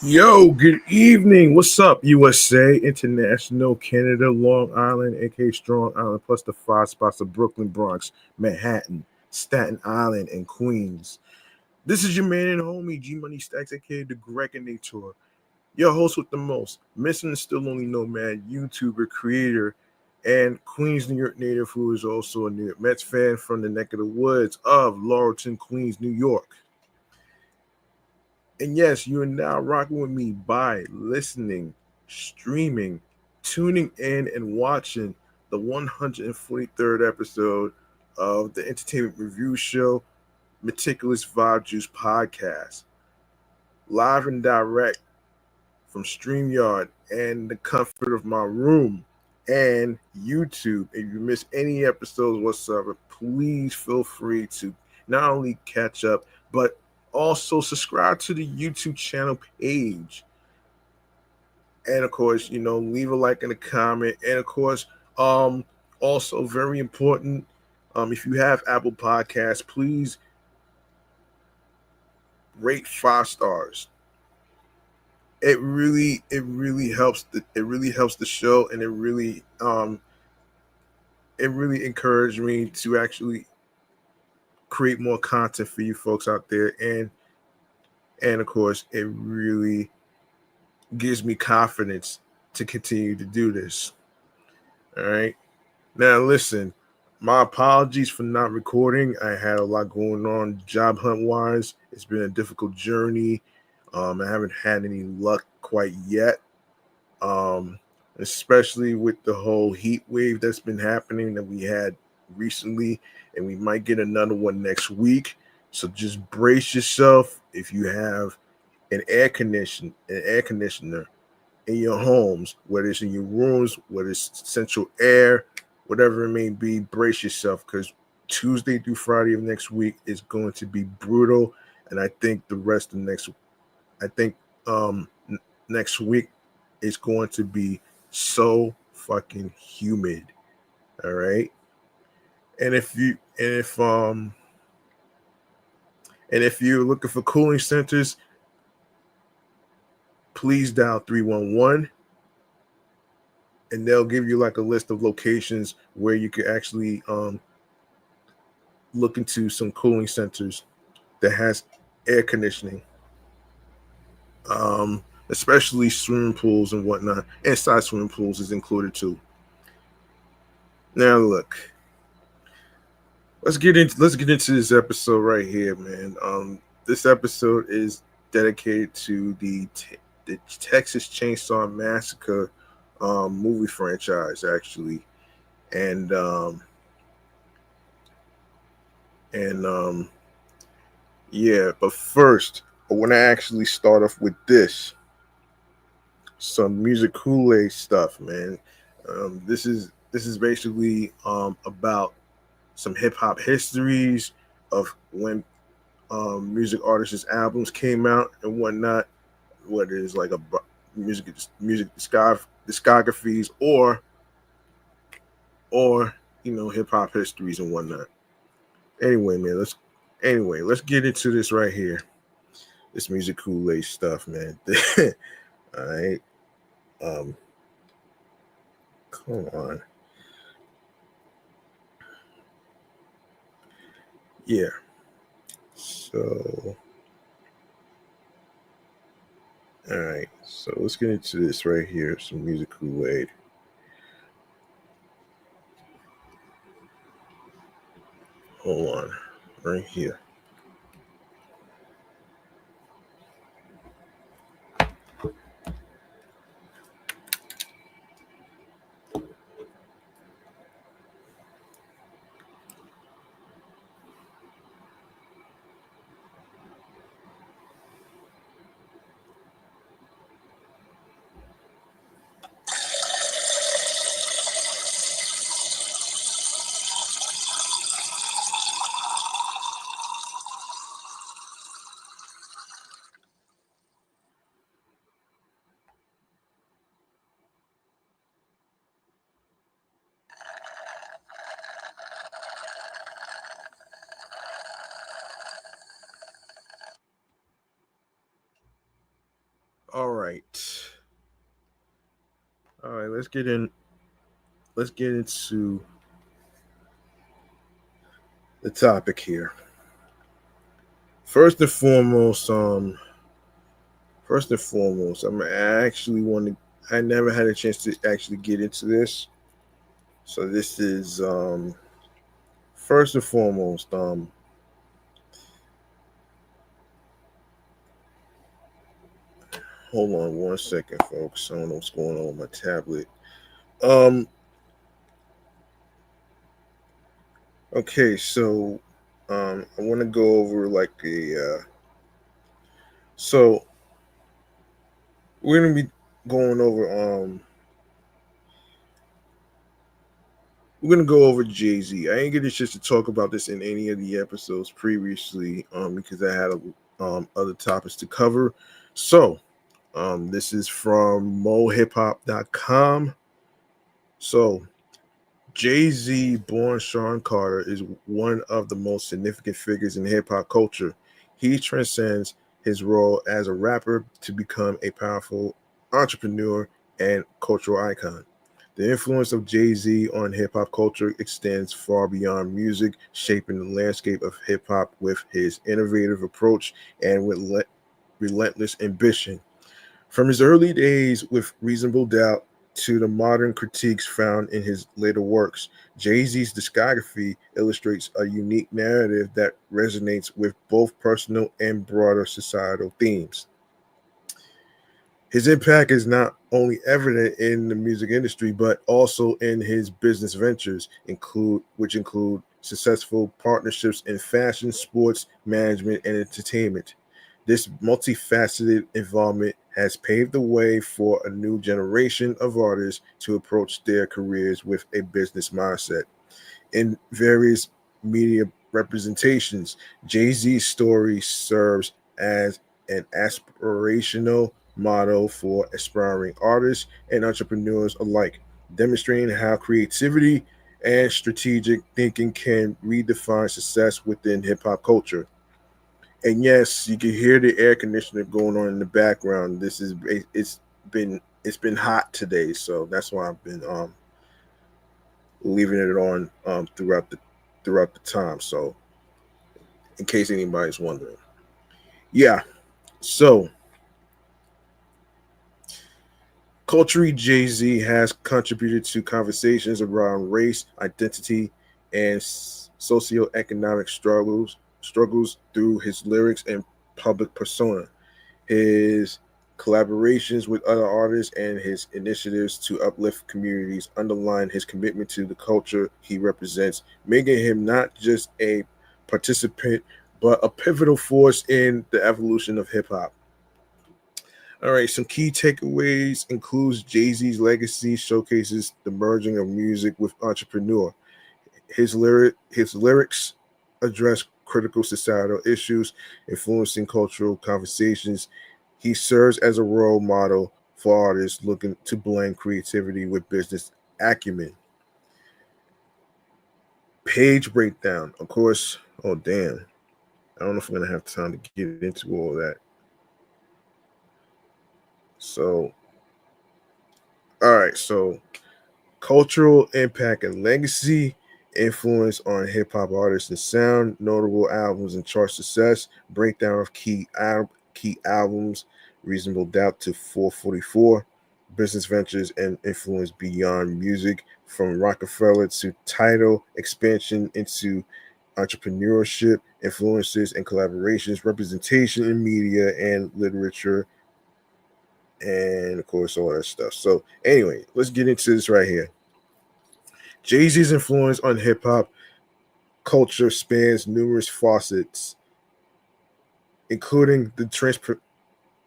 Yo, good evening. What's up, USA, International, Canada, Long Island, aka Strong Island, plus the five spots of Brooklyn, Bronx, Manhattan, Staten Island, and Queens. This is your man and homie, G Money Stacks, aka the Gregonator. Your host with the most, missing and still only nomad, YouTuber, creator, and Queens, New York native who is also a New York Mets fan from the neck of the woods of Laurelton, Queens, New York. And yes, you are now rocking with me by listening, streaming, tuning in, and watching the 143rd episode of the entertainment review show, Meticulous Vibe Juice Podcast. Live and direct from StreamYard and the comfort of my room and YouTube. If you miss any episodes whatsoever, please feel free to not only catch up, but also subscribe to the YouTube channel page. And of course, leave a like and a comment. And of course, also very important, if you have Apple Podcasts, please rate 5 stars. It really helps the show, and it really encouraged me to actually create more content for you folks out there, and of course it really gives me confidence to continue to do this. All right, now listen, my apologies for not recording. I had a lot going on job hunt wise. It's been a difficult journey. I haven't had any luck quite yet, especially with the whole heat wave that's been happening that we had recently, and we might get another one next week. So just brace yourself. If you have an air conditioner in your homes, whether it's in your rooms, whether it's central air, whatever it may be, brace yourself, because Tuesday through Friday of next week is going to be brutal, and I think I think next week is going to be so fucking humid. All right. And if you're looking for cooling centers, please dial 311, and they'll give you like a list of locations where you could actually look into some cooling centers that has air conditioning. Especially swimming pools and whatnot. Inside swimming pools is included too. Now look, let's get into this episode right here, man. This episode is dedicated to the Texas Chainsaw Massacre movie franchise, actually, and and yeah. But first, I want to actually start off with some music Kool-Aid stuff, man. This is basically about some hip hop histories of when music artists' albums came out and whatnot, whether it's like a music discographies or hip hop histories and whatnot. Anyway, man, let's get into this right here. This music Kool-Aid stuff, man. All right. Um, Come on. Yeah. So, all right. So let's get into this right here. Some music Kool-Aid. Hold on. Right here. All right. All right, let's get in. Let's get into the topic here. First and foremost, I actually want to. I never had a chance to actually get into this, so this is first and foremost. Hold on one second, folks. I don't know what's going on with my tablet. Um, okay, so I want to go over like a. So we're gonna be going over we're gonna go over Jay Z. I ain't get a chance to talk about this in any of the episodes previously, because I had other topics to cover. So, this is from mohiphop.com. So, Jay Z, born Sean Carter, is one of the most significant figures in hip hop culture. He transcends his role as a rapper to become a powerful entrepreneur and cultural icon. The influence of Jay Z on hip hop culture extends far beyond music, shaping the landscape of hip hop with his innovative approach and with relentless ambition. From his early days with Reasonable Doubt to the modern critiques found in his later works, Jay Z's discography illustrates a unique narrative that resonates with both personal and broader societal themes. His impact is not only evident in the music industry, but also in his business ventures, which include successful partnerships in fashion, sports, management, and entertainment. This multifaceted involvement has paved the way for a new generation of artists to approach their careers with a business mindset. In various media representations, Jay Z's story serves as an aspirational model for aspiring artists and entrepreneurs alike, demonstrating how creativity and strategic thinking can redefine success within hip hop culture. And yes, you can hear the air conditioner going on in the background. It's been hot today, so that's why I've been leaving it on throughout the time. So in case anybody's wondering, yeah. So culturally, Jay Z has contributed to conversations around race, identity, and socioeconomic struggles through his lyrics and public persona. His collaborations with other artists and his initiatives to uplift communities underline his commitment to the culture he represents, making him not just a participant but a pivotal force in the evolution of hip hop. All right, some key takeaways includes Jay-Z's legacy showcases the merging of music with entrepreneur. His lyrics address critical societal issues, influencing cultural conversations. He serves as a role model for artists looking to blend creativity with business acumen. Page breakdown, of course. Oh damn! I don't know if I'm gonna have time to get into all that. So, all right. So, cultural impact and legacy, influence on hip hop artists and sound, notable albums and chart success, breakdown of key albums, Reasonable Doubt to 444, business ventures and influence beyond music, from Rockefeller to Tidal, expansion into entrepreneurship, influences and collaborations, representation in media and literature, and of course all that stuff. So anyway, let's get into this right here. Jay Z's influence on hip hop culture spans numerous facets, including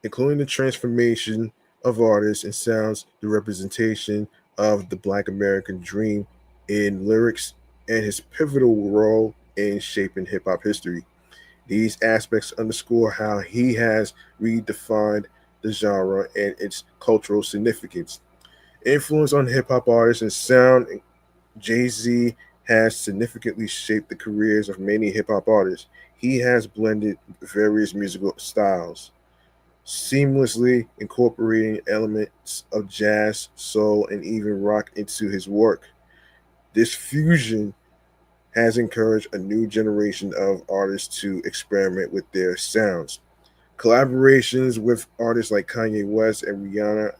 including the transformation of artists and sounds, the representation of the Black American dream in lyrics, and his pivotal role in shaping hip hop history. These aspects underscore how he has redefined the genre and its cultural significance. Influence on hip hop artists and sound, Jay Z has significantly shaped the careers of many hip hop artists. He has blended various musical styles, seamlessly incorporating elements of jazz, soul, and even rock into his work. This fusion has encouraged a new generation of artists to experiment with their sounds. Collaborations with artists like Kanye West and Rihanna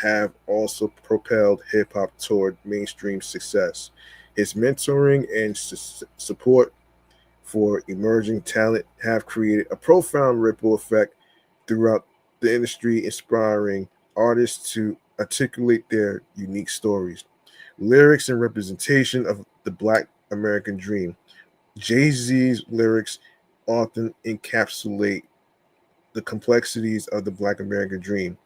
have also propelled hip hop toward mainstream success. His mentoring and support for emerging talent have created a profound ripple effect throughout the industry, inspiring artists to articulate their unique stories. Lyrics and representation of the Black American dream. Jay Z's lyrics often encapsulate the complexities of the Black American dream.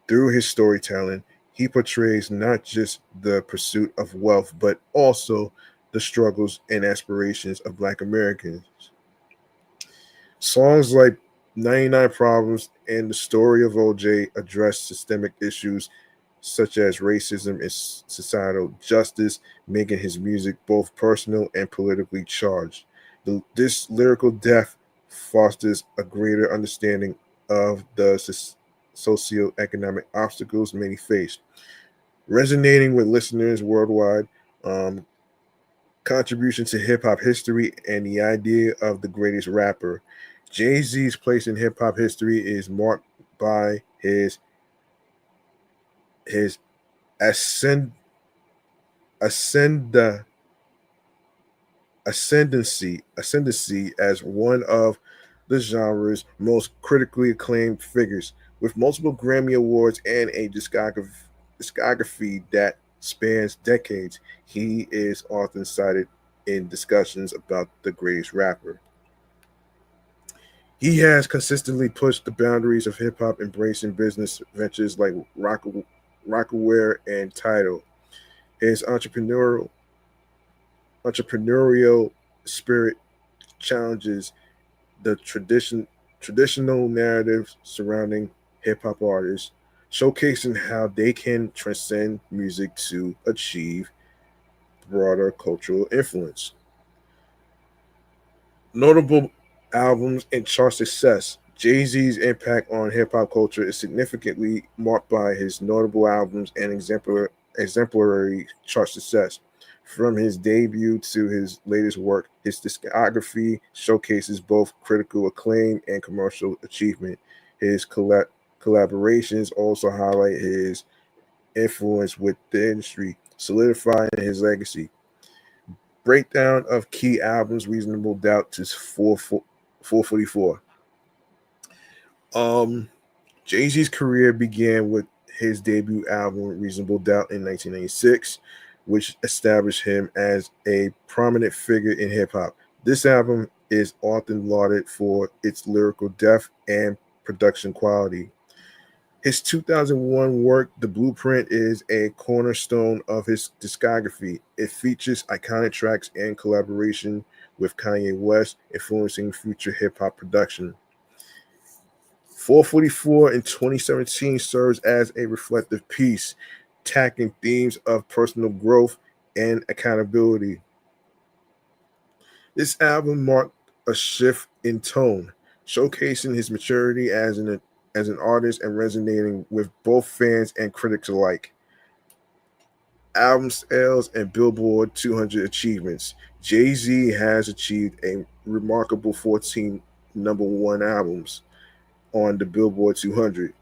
Through his storytelling, he portrays not just the pursuit of wealth, but also the struggles and aspirations of Black Americans. Songs like 99 Problems and The Story of OJ address systemic issues such as racism and societal justice, making his music both personal and politically charged. This lyrical depth fosters a greater understanding of the socioeconomic obstacles many face, resonating with listeners worldwide. Um, Contribution to hip hop history and the idea of the greatest rapper. Jay Z's place in hip hop history is marked by his ascend, ascend, ascendancy as one of the genre's most critically acclaimed figures, with multiple Grammy Awards and a discography that spans decades. He is often cited in discussions about the greatest rapper. He has consistently pushed the boundaries of hip hop, embracing business ventures like Rockaware and Tidal. His entrepreneurial spirit challenges the traditional narratives surrounding hip hop artists, showcasing how they can transcend music to achieve broader cultural influence. Notable albums and chart success. Jay Z's impact on hip hop culture is significantly marked by his notable albums and exemplary chart success. From his debut to his latest work, his discography showcases both critical acclaim and commercial achievement. His collaborations also highlight his influence with the industry, solidifying his legacy. Breakdown of key albums, Reasonable Doubt to 444. Um, Jay Z's career began with his debut album, Reasonable Doubt, in 1996, which established him as a prominent figure in hip hop. This album is often lauded for its lyrical depth and production quality. His 2001 work, The Blueprint, is a cornerstone of his discography. It features iconic tracks and collaboration with Kanye West, influencing future hip hop production. 444 in 2017 serves as a reflective piece, tackling themes of personal growth and accountability. This album marked a shift in tone, showcasing his maturity as an artist and resonating with both fans and critics alike. Album sales and Billboard 200 achievements. Jay-Z has achieved a remarkable 14 number one albums on the Billboard 200,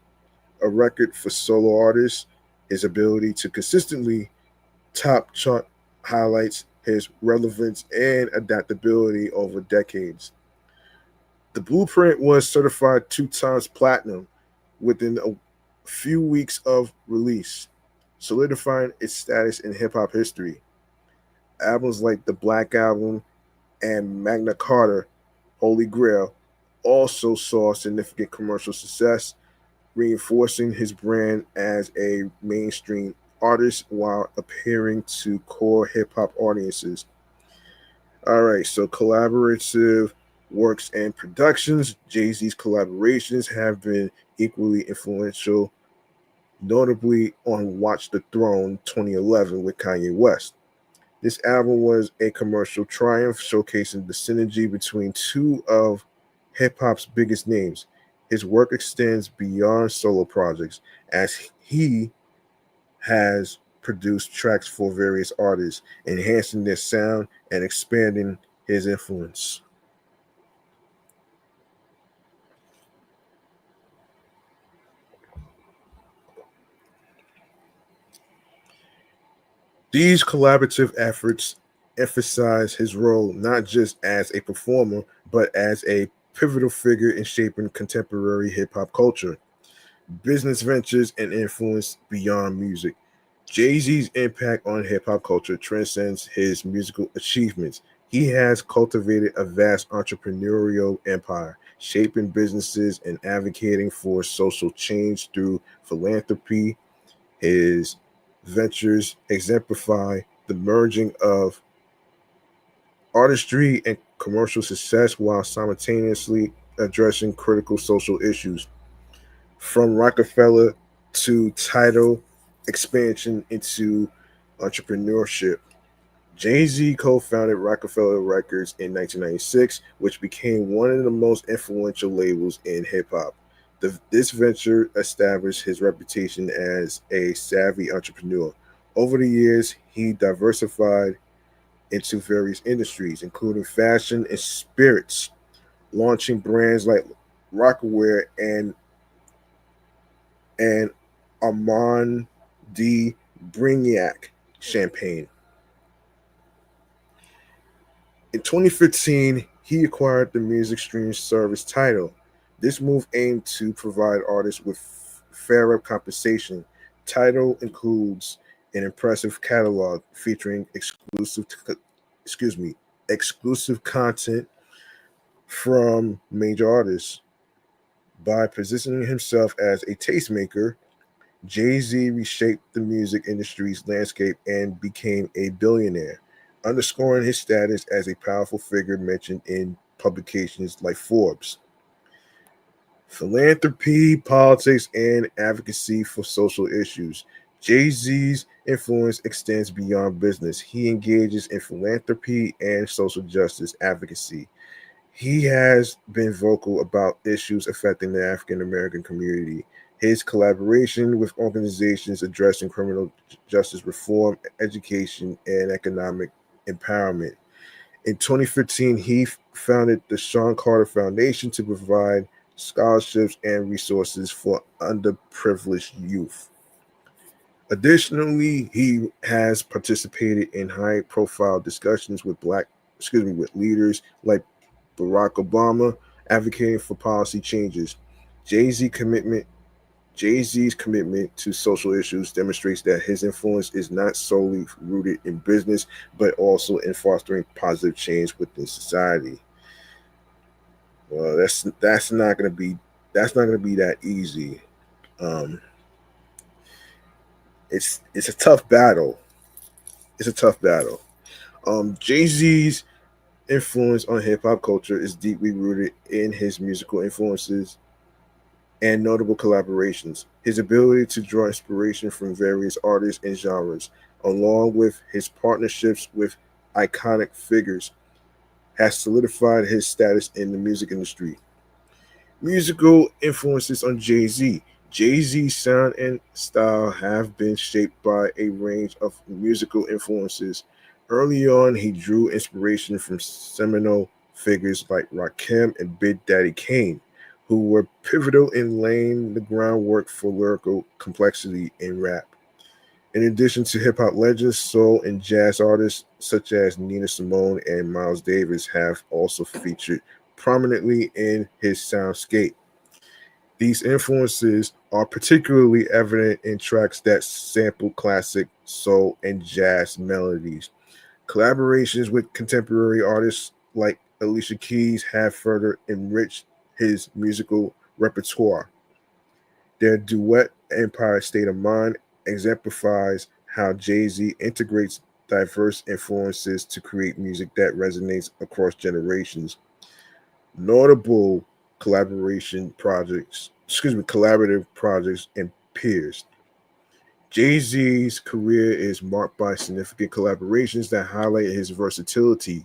a record for solo artists. His ability to consistently top chart highlights his relevance and adaptability over decades. The Blueprint was certified 2 times platinum within a few weeks of release, solidifying its status in hip hop history. Albums like The Black Album and Magna Carta, Holy Grail, also saw significant commercial success, reinforcing his brand as a mainstream artist while appealing to core hip hop audiences. All right, so collaborative works and productions. Jay Z's collaborations have been equally influential, notably on Watch the Throne 2011 with Kanye West. This album was a commercial triumph, showcasing the synergy between two of hip hop's biggest names. His work extends beyond solo projects as he has produced tracks for various artists, enhancing their sound and expanding his influence. These collaborative efforts emphasize his role not just as a performer, but as a pivotal figure in shaping contemporary hip hop culture, business ventures, and influence beyond music. Jay Z's impact on hip hop culture transcends his musical achievements. He has cultivated a vast entrepreneurial empire, shaping businesses and advocating for social change through philanthropy. His ventures exemplify the merging of artistry and commercial success while simultaneously addressing critical social issues. From Rockefeller to title expansion into entrepreneurship. Jay Z co founded Rockefeller Records in 1996, which became one of the most influential labels in hip hop. This venture established his reputation as a savvy entrepreneur. Over the years, he diversified into various industries, including fashion and spirits, launching brands like Rockaware and Armand de Brignac champagne. In 2015, he acquired the music streaming service Tidal. This move aimed to provide artists with fairer compensation. Tidal includes an impressive catalog featuring exclusive content from major artists. By positioning himself as a tastemaker, Jay-Z reshaped the music industry's landscape and became a billionaire, underscoring his status as a powerful figure mentioned in publications like Forbes. Philanthropy, politics, and advocacy for social issues. Jay-Z's influence extends beyond business. He engages in philanthropy and social justice advocacy. He has been vocal about issues affecting the African American community. His collaboration with organizations addressing criminal justice reform, education, and economic empowerment. In 2015, he founded the Sean Carter Foundation to provide scholarships and resources for underprivileged youth. Additionally, he has participated in high-profile discussions with with leaders like Barack Obama, advocating for policy changes. Jay Z commitment Jay Z's commitment to social issues demonstrates that his influence is not solely rooted in business, but also in fostering positive change within society. Well, that's not going to be that easy. Um, it's a tough battle. It's a tough battle. Jay Z's influence on hip hop culture is deeply rooted in his musical influences and notable collaborations. His ability to draw inspiration from various artists and genres, along with his partnerships with iconic figures, has solidified his status in the music industry. Musical influences on Jay Z. Jay Z's sound and style have been shaped by a range of musical influences. Early on, he drew inspiration from seminal figures like Rakim and Big Daddy Kane, who were pivotal in laying the groundwork for lyrical complexity in rap. In addition to hip hop legends, soul and jazz artists such as Nina Simone and Miles Davis have also featured prominently in his soundscape. These influences are particularly evident in tracks that sample classic soul and jazz melodies. Collaborations with contemporary artists like Alicia Keys have further enriched his musical repertoire. Their duet Empire State of Mind exemplifies how Jay Z integrates diverse influences to create music that resonates across generations. Notable collaborative projects and peers. Jay Z's career is marked by significant collaborations that highlight his versatility.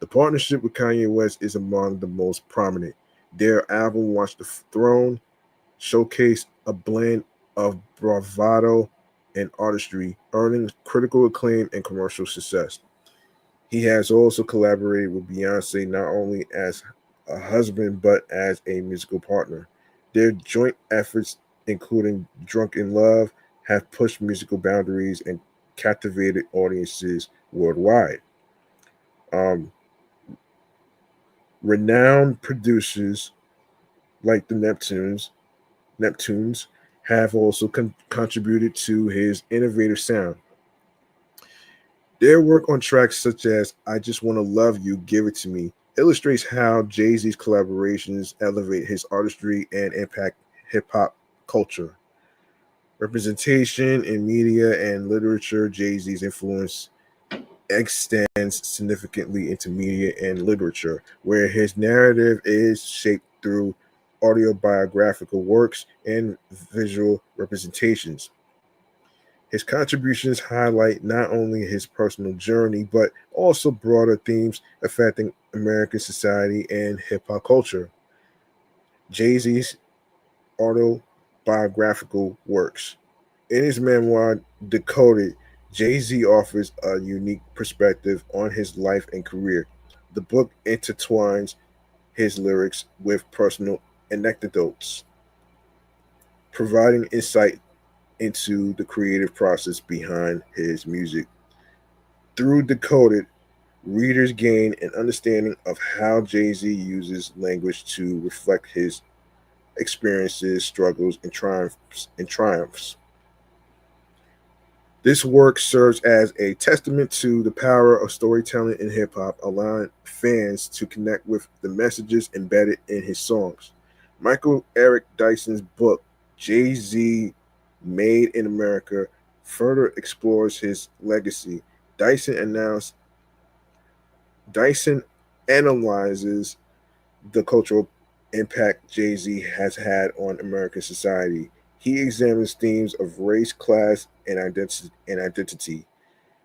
The partnership with Kanye West is among the most prominent. Their album Watch the Throne showcased a blend of bravado and artistry, earning critical acclaim and commercial success. He has also collaborated with Beyonce not only as a husband but as a musical partner. Their joint efforts, including Drunk in Love, have pushed musical boundaries and captivated audiences worldwide. Um, Renowned producers like the Neptunes have also contributed to his innovative sound. Their work on tracks such as I Just Want to Love You, Give It to Me illustrates how Jay Z's collaborations elevate his artistry and impact hip hop culture. Representation in media and literature, Jay Z's influence extends significantly into media and literature, where his narrative is shaped through autobiographical works and visual representations. His contributions highlight not only his personal journey, but also broader themes affecting American society and hip hop culture. Jay Z's autobiographical works. In his memoir, Decoded, Jay Z offers a unique perspective on his life and career. The book intertwines his lyrics with personal anecdotes, providing insight into the creative process behind his music. Through Decoded, readers gain an understanding of how Jay Z uses language to reflect his experiences, struggles, and triumphs. This work serves as a testament to the power of storytelling in hip hop, allowing fans to connect with the messages embedded in his songs. Michael Eric Dyson's book, Jay Z Made in America, further explores his legacy. Dyson announced Dyson analyzes the cultural impact Jay Z has had on American society. He examines themes of race, class, and identity,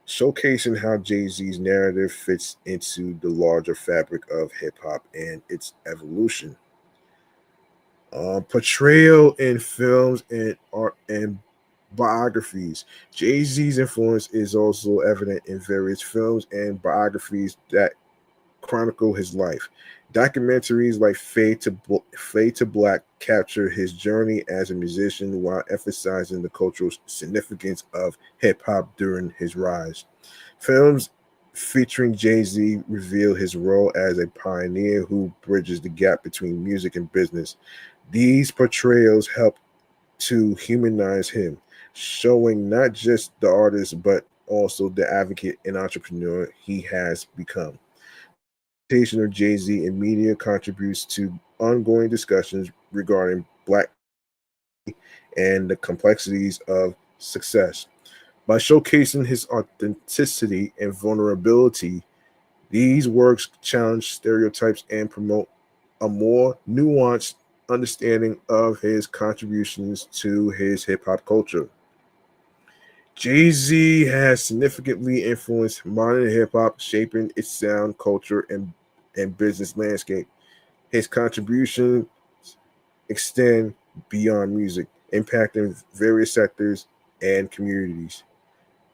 showcasing how Jay Z's narrative fits into the larger fabric of hip hop and its evolution. Portrayal in films and art and biographies. Jay Z's influence is also evident in various films and biographies that chronicle his life. Documentaries like Fade to Black capture his journey as a musician while emphasizing the cultural significance of hip hop during his rise. Films featuring Jay Z reveal his role as a pioneer who bridges the gap between music and business. These portrayals help to humanize him, showing not just the artist but also the advocate and entrepreneur he has become. Representation of Jay Z in media contributes to ongoing discussions regarding Black and the complexities of success. By showcasing his authenticity and vulnerability, these works challenge stereotypes and promote a more nuanced understanding of his contributions to his hip hop culture. Jay Z has significantly influenced modern hip hop, shaping its sound, culture, and business landscape. His contributions extend beyond music, impacting various sectors and communities.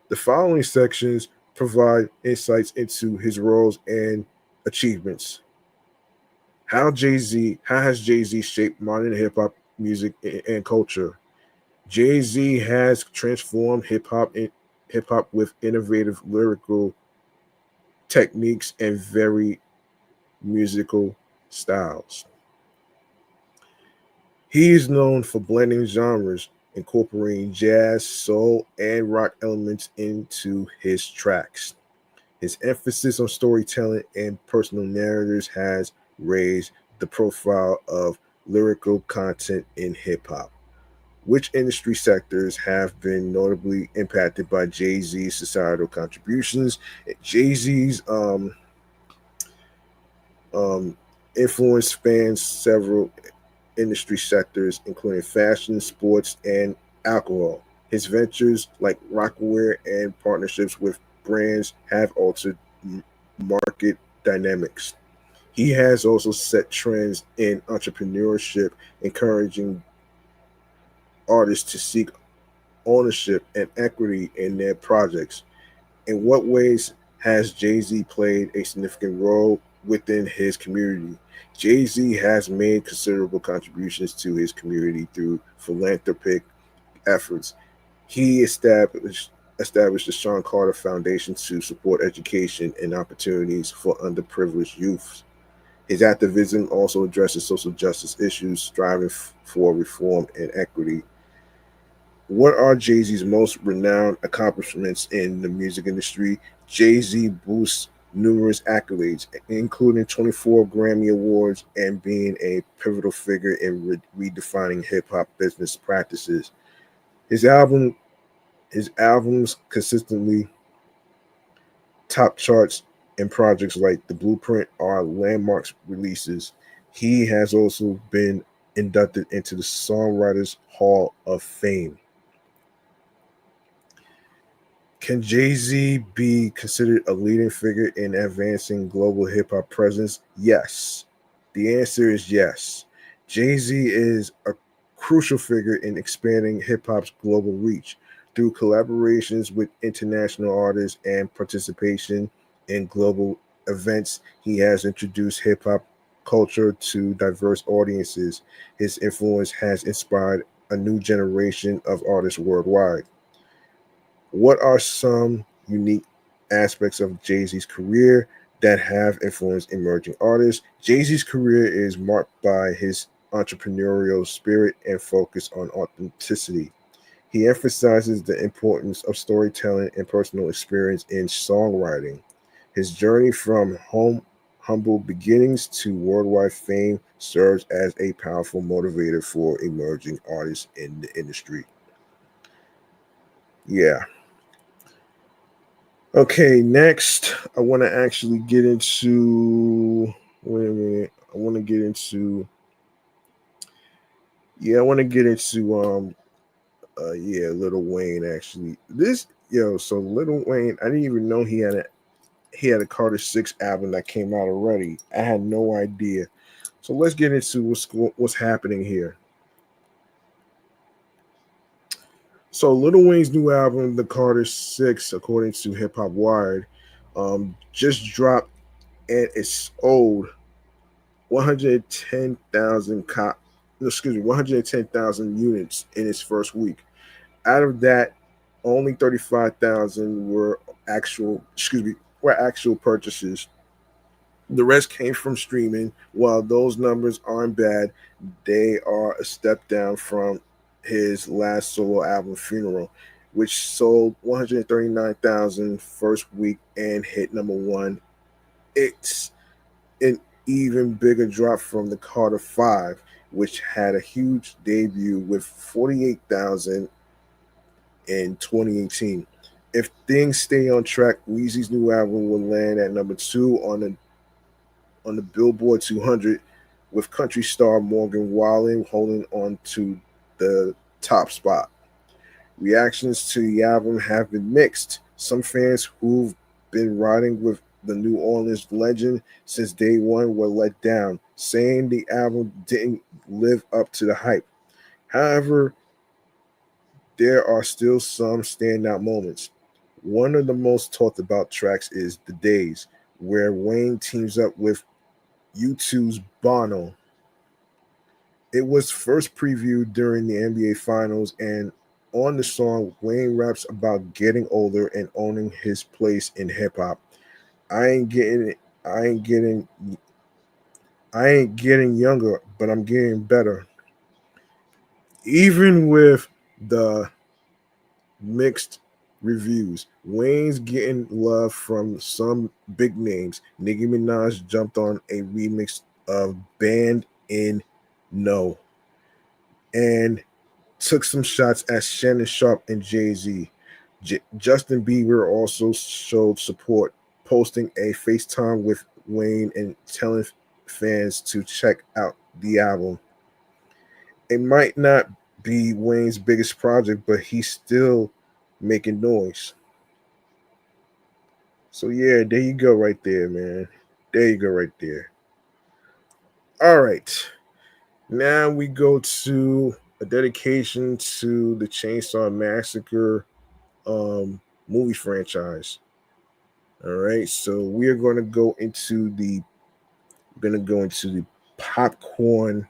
The following sections provide insights into his roles and achievements. How has Jay Z shaped modern hip hop music and culture? Jay Z has transformed hip hop with innovative lyrical techniques and very musical styles. He is known for blending genres, incorporating jazz, soul, and rock elements into his tracks. His emphasis on storytelling and personal narratives has raised the profile of lyrical content in hip hop. Which industry sectors have been notably impacted by Jay Z's societal contributions? Jay Z's um, influence spans several industry sectors, including fashion, sports, and alcohol. His ventures, like Rockaware and partnerships with brands, have altered market dynamics. He has also set trends in entrepreneurship, encouraging artists to seek ownership and equity in their projects. In what ways has Jay Z played a significant role within his community? Jay Z has made considerable contributions to his community through philanthropic efforts. He established the Sean Carter Foundation to support education and opportunities for underprivileged youth. His activism also addresses social justice issues, striving for reform and equity. What are Jay Z's most renowned accomplishments in the music industry? Jay Z boasts numerous accolades, including 24 Grammy Awards and being a pivotal figure in redefining hip hop business practices. His album, his albums consistently top charts, and projects like The Blueprint are landmark releases. He has also been inducted into the Songwriters Hall of Fame. Can Jay Z be considered a leading figure in advancing global hip hop presence? Yes. The answer is yes. Jay Z is a crucial figure in expanding hip hop's global reach through collaborations with international artists and participation in global events. He has introduced hip hop culture to diverse audiences. His influence has inspired a new generation of artists worldwide. What are some unique aspects of Jay Z's career that have influenced emerging artists? Jay Z's career is marked by his entrepreneurial spirit and focus on authenticity. He emphasizes the importance of storytelling and personal experience in songwriting. His journey from humble beginnings to worldwide fame serves as a powerful motivator for emerging artists in the industry. Yeah. Okay, next I want to actually get into. Wait a minute. I want to get into. Yeah, I want to get into. Yeah, Little Wayne actually. So Little Wayne. I didn't even know he had a Carter Six album that came out already. I had no idea. So let's get into what's happening here. So Little Wayne's new album, The Carter Six, according to Hip Hop Wired, just dropped and it's old 110,000 excuse me, 110,000 units in its first week. Out of that, only 35,000 were actual purchases. The rest came from streaming. While those numbers aren't bad, they are a step down from his last solo album, Funeral, which sold 139,000 first week and hit number one. It's an even bigger drop from the Carter 5, which had a huge debut with 48,000 in 2018. If things stay on track, Weezy's new album will land at number two on the Billboard 200, with country star Morgan Wallen holding on to the top spot. Reactions to the album have been mixed. Some fans who've been riding with the New Orleans legend since day one were let down, saying the album didn't live up to the hype. However, there are still some standout moments. One of the most talked about tracks is The Days, where Wayne teams up with U2's Bono. It was first previewed during the NBA Finals, and on the song, Wayne raps about getting older and owning his place in hip hop. I ain't getting I ain't getting I ain't getting younger, but I'm getting better. Even with the mixed reviews, Wayne's getting love from some big names. Nicki Minaj jumped on a remix of Band in No and took some shots at Shannon Sharp and Jay Z. Justin Bieber also showed support, posting a FaceTime with Wayne and telling fans to check out the album. It might not be Wayne's biggest project, but he's still making noise. So yeah, there you go right there, man. There you go right there. All right. Now we go to a dedication to the Chainsaw Massacre movie franchise. All right. So we are going to go into the popcorn.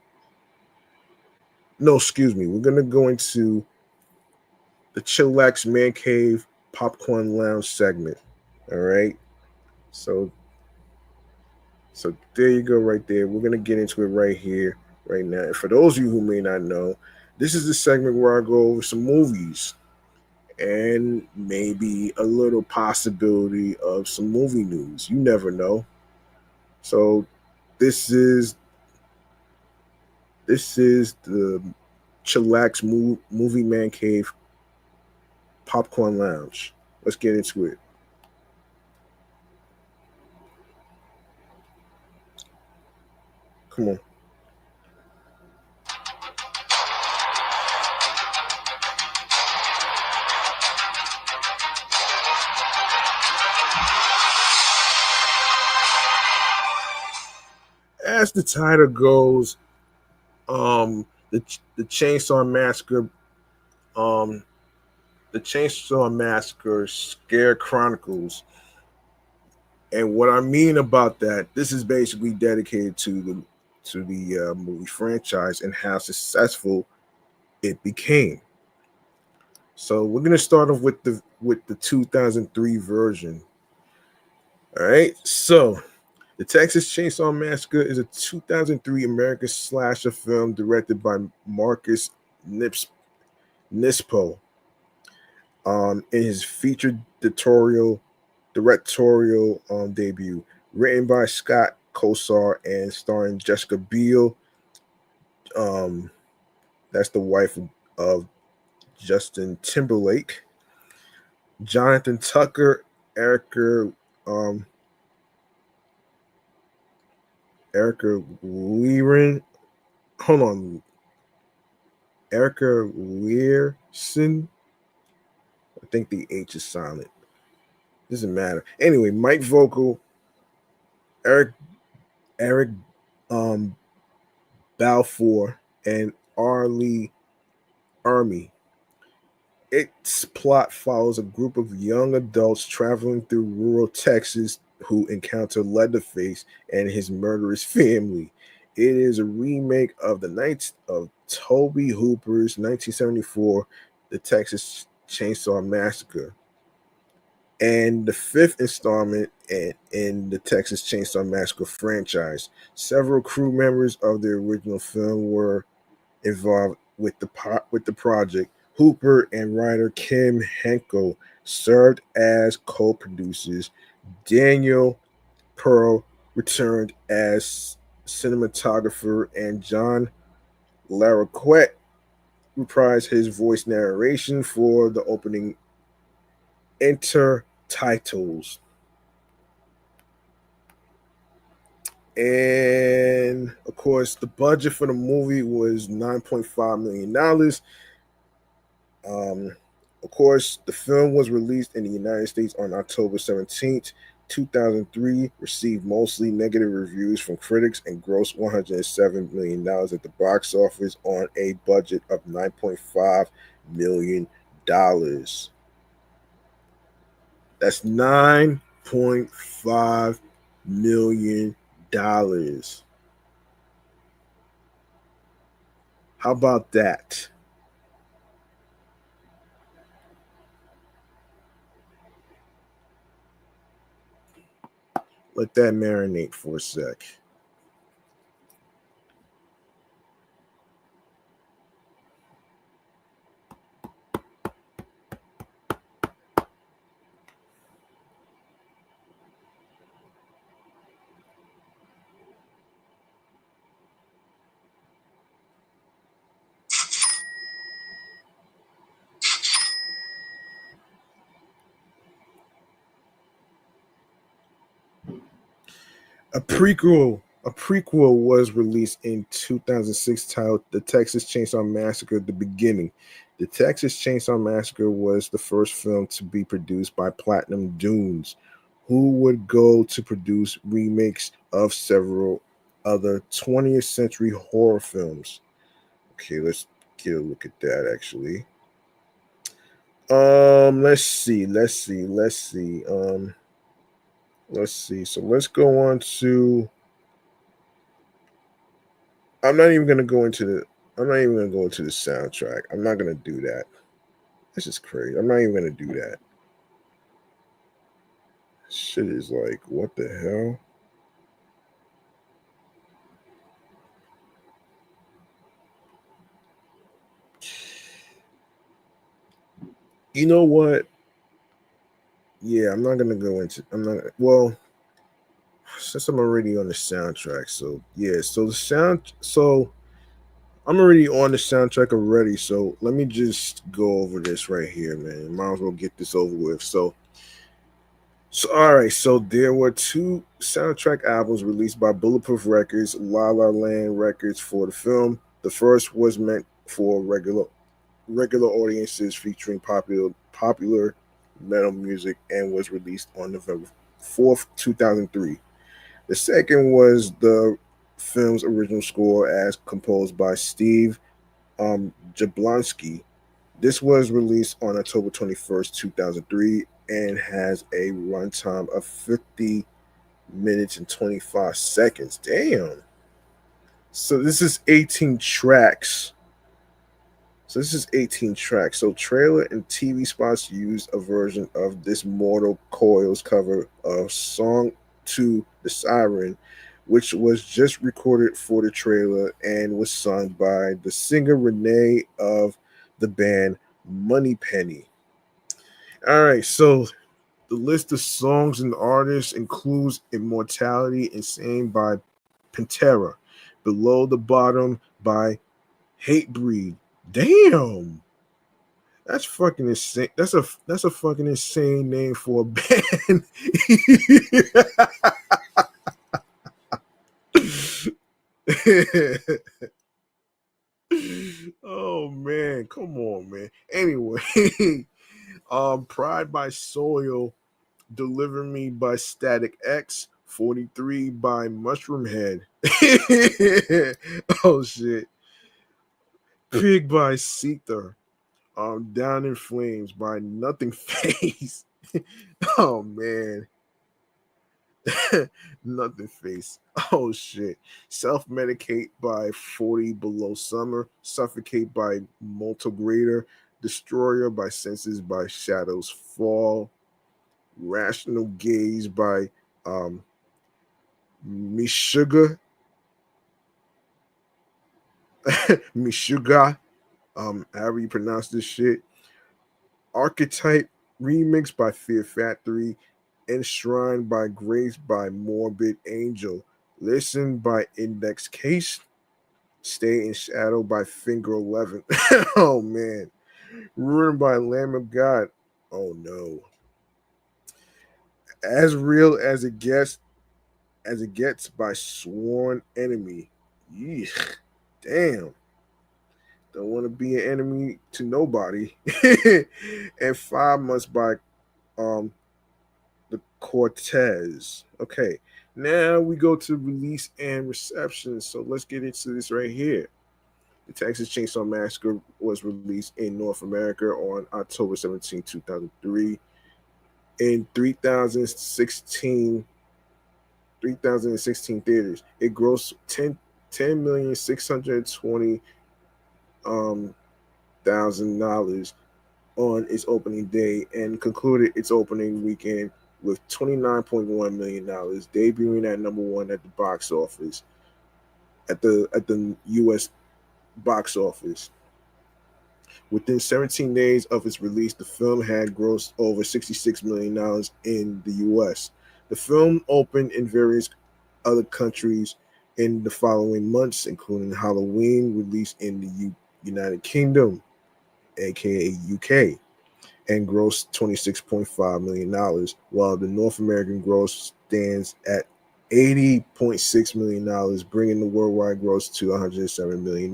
No, excuse me. We're going to go into the Chillax Man Cave Popcorn Lounge segment. All right. So there you go, right there. We're gonna get into it right here, right now. And for those of you who may not know, this is the segment where I go over some movies and maybe a little possibility of some movie news. You never know. So this is the Chillax Movie Man Cave Popcorn Lounge. Let's get into it. Come on. As the title goes, the Chainsaw Massacre, um, the Chainsaw Massacre Scare Chronicles. And what I mean about that, this is basically dedicated to the movie franchise and how successful it became. So we're gonna start off with the 2003 version. All right. So the Texas Chainsaw Massacre is a 2003 American slasher film directed by Marcus Nispo. In his featured directorial debut, written by Scott Kosar and starring Jessica Biel. Um, that's the wife of Justin Timberlake. Jonathan Tucker, Erica, um, Erica Leerin. Hold on, Erica Learson. I think the H is silent. Doesn't matter. Anyway, Mike Vocal, Eric um, Balfour, and Arlie Army. Its plot follows a group of young adults traveling through rural Texas who encounter Leatherface and his murderous family. It is a remake of the night of Toby Hooper's 1974 The Texas Chainsaw Massacre, and the fifth installment in the Texas Chainsaw Massacre franchise. Several crew members of the original film were involved with the project. Hooper and writer Kim Henkel served as co-producers. Daniel Pearl returned as cinematographer, and John Larroquette reprised his voice narration for the opening intertitles. And of course, the budget for the movie was $9.5 million. Of course, the film was released in the United States on October 17th, 2003, received mostly negative reviews from critics, and grossed $107 million at the box office on a budget of $9.5 million. That's $9.5 million. How about that? Let that marinate for a sec. A prequel was released in 2006 titled The Texas Chainsaw Massacre: The Beginning. The Texas Chainsaw Massacre was the first film to be produced by Platinum Dunes, who would go to produce remakes of several other 20th century horror films. Okay, let's get a look at that actually. Let's see. So let's go on to. I'm not even gonna go into the. I'm not even gonna go into the soundtrack. I'm not gonna do that. This is crazy. I'm not even gonna do that. Shit is like, what the hell? You know what? Yeah, I'm not gonna go into. I'm not. Well, since I'm already on the soundtrack, so yeah. So the sound. So I'm already on the soundtrack already. So let me just go over this right here, man. Might as well get this over with. So all right. So there were two soundtrack albums released by Bulletproof Records, La La Land Records for the film. The first was meant for regular audiences, featuring popular metal music, and was released on November 4th, 2003. The second was the film's original score as composed by Steve Jablonsky. This was released on October 21st, 2003, and has a runtime of 50 minutes and 25 seconds. Damn. So this is 18 tracks. So trailer and TV spots used a version of this Mortal Coils cover of Song to the Siren, which was just recorded for the trailer and was sung by the singer Renee of the band Moneypenny. All right, so the list of songs and artists includes Immortality Insane by Pantera, Below the Bottom by Hatebreed. Damn. That's fucking insane. That's a fucking insane name for a band. Oh man, come on, man. Anyway, Pride by Soil, Deliver Me by Static X, 43 by Mushroom Head. Oh shit. Pig by Seether. Down in Flames by Nothing Face. Oh man. Nothing Face. Oh shit. Self Medicate by 40 Below Summer. Suffocate by Multigrader. Destroyer by Senses by Shadows Fall. Rational Gaze by Mishuga. Mishuga. However you pronounce this shit. Archetype remix by Fear Factory. Enshrined by Grace by Morbid Angel. Listen by Index Case. Stay in Shadow by Finger 11. Oh man. Ruined by Lamb of God. Oh no. As real as it gets by Sworn Enemy. Yeesh. Damn. Don't want to be an enemy to nobody. And 5 months by um the Cortez. Okay, now we go to release and reception. So let's get into this right here. The Texas Chainsaw Massacre was released in North America on October 17, 2003 in 3,016 theaters. It grossed 10,620,000 $1,000 on its opening day and concluded its opening weekend with $29.1 million, debuting at number one at the box office at the U.S. box office. Within 17 days of its release, the film had grossed over $66 million in the U.S. The film opened in various other countries in the following months, including Halloween, released in the United Kingdom, aka UK, and grossed $26.5 million, while the North American gross stands at $80.6 million, bringing the worldwide gross to $107 million.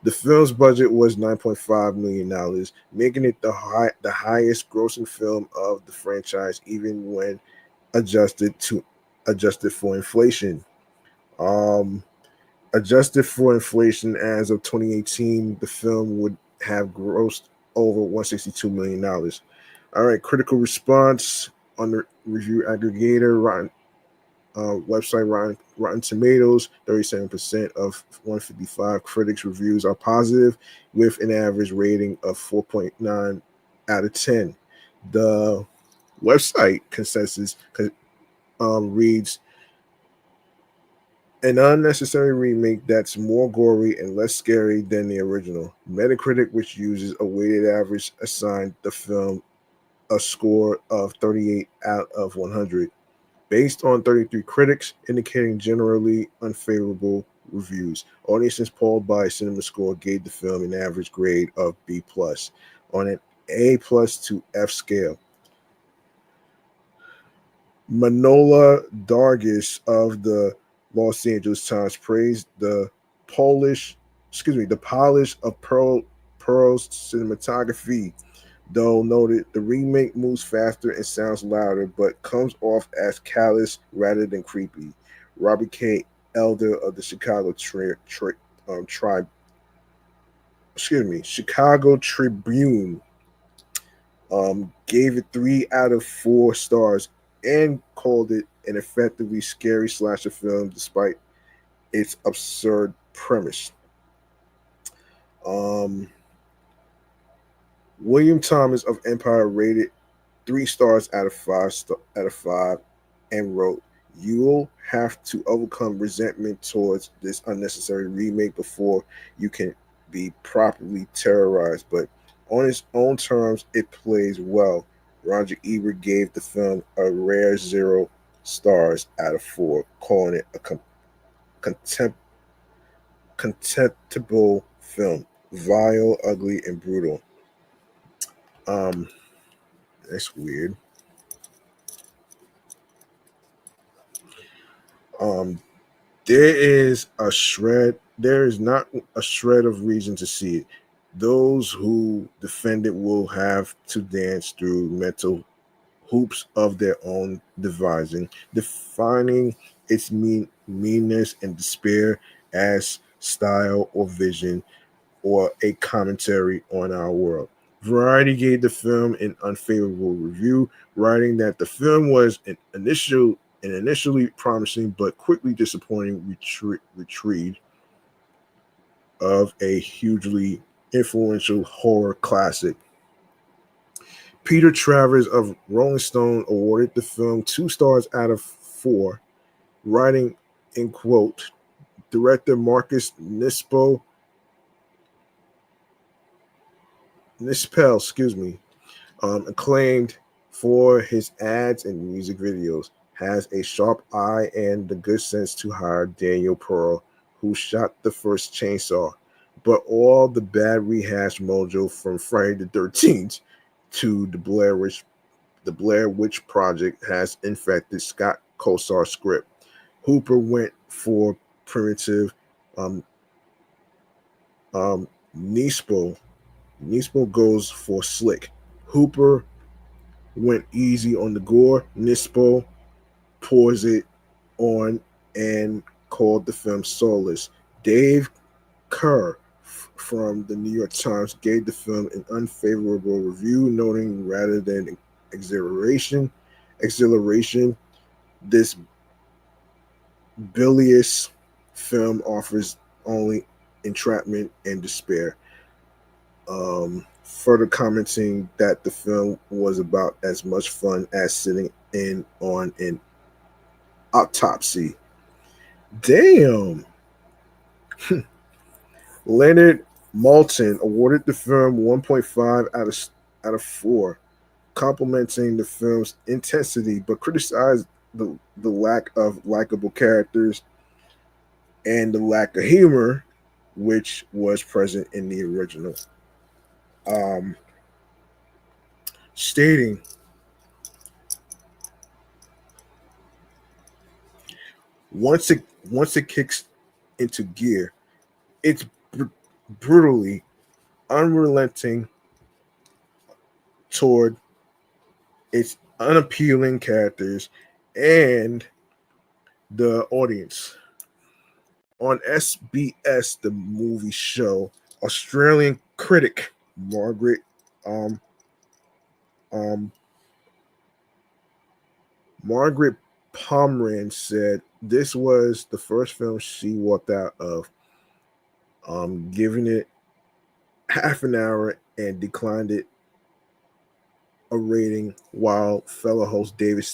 The film's budget was $9.5 million, making it the highest grossing film of the franchise, even when adjusted for inflation. Adjusted for inflation as of 2018, the film would have grossed over $162 million. All right, critical response on the review aggregator, website Rotten Tomatoes, 37% of 155 critics reviews are positive, with an average rating of 4.9 out of 10. The website consensus reads, an unnecessary remake that's more gory and less scary than the original. Metacritic, which uses a weighted average, assigned the film a score of 38 out of 100, based on 33 critics, indicating generally unfavorable reviews. Audiences polled by CinemaScore gave the film an average grade of B+ on an A+ to F scale. Manola Dargis of the Los Angeles Times praised the polish of Pearl's cinematography, though noted the remake moves faster and sounds louder, but comes off as callous rather than creepy. Robert K. Elder of the Chicago Tribune gave it 3 out of 4 stars and called it an effectively scary slasher film despite its absurd premise. Um, William Thomas of Empire rated 3 stars out of 5 and wrote, "You'll have to overcome resentment towards this unnecessary remake before you can be properly terrorized, but on its own terms, it plays well." Roger Ebert gave the film a rare 0 stars out of 4, calling it a contempt- contemptible film, vile, ugly, and brutal. Um, that's weird. Um, there is not a shred of reason to see it. Those who defend it will have to dance through mental hoops of their own devising, defining its meanness and despair as style or vision or a commentary on our world. Variety gave the film an unfavorable review, writing that the film was an initially promising but quickly disappointing retreat of a hugely influential horror classic. Peter Travers of Rolling Stone awarded the film 2 stars out of 4, writing in quote, director Marcus Nispel, acclaimed for his ads and music videos, has a sharp eye and the good sense to hire Daniel Pearl, who shot the first Chainsaw. But all the bad rehash mojo from Friday the 13th to the Blair Witch Project has infected Scott Kosar's script. Hooper went for primitive. Um, Nispo goes for slick. Hooper went easy on the gore. Nispo pours it on and called the film soulless. Dave Kerr from the New York Times gave the film an unfavorable review, noting rather than exhilaration, this bilious film offers only entrapment and despair. Further commenting that the film was about as much fun as sitting in on an autopsy. Damn. Leonard Maltin awarded the film 1.5 out of 4, complimenting the film's intensity, but criticized the lack of likable characters and the lack of humor, which was present in the original. Um, Stating, once it kicks into gear, it's brutally unrelenting toward its unappealing characters and the audience. On SBS, the movie show, Australian critic um, um, Margaret Pomeran said this was the first film she walked out of, giving it half an hour and declined it a rating, while fellow host David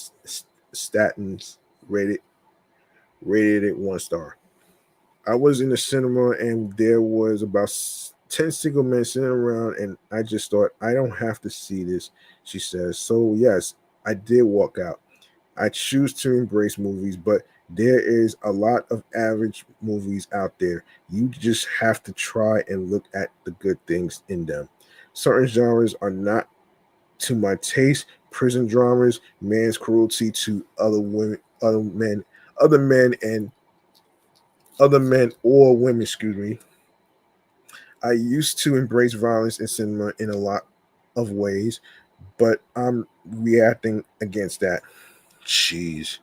Statton's rated it 1 star. I was in the cinema and there was about 10 single men sitting around, and I just thought, I don't have to see this, she says. So, yes, I did walk out. I choose to embrace movies, but there is a lot of average movies out there. You just have to try and look at the good things in them. Certain genres are not to my taste. Prison dramas, man's cruelty to other women, other men, and other men or women, excuse me. I used to embrace violence in cinema in a lot of ways, but I'm reacting against that. Jeez.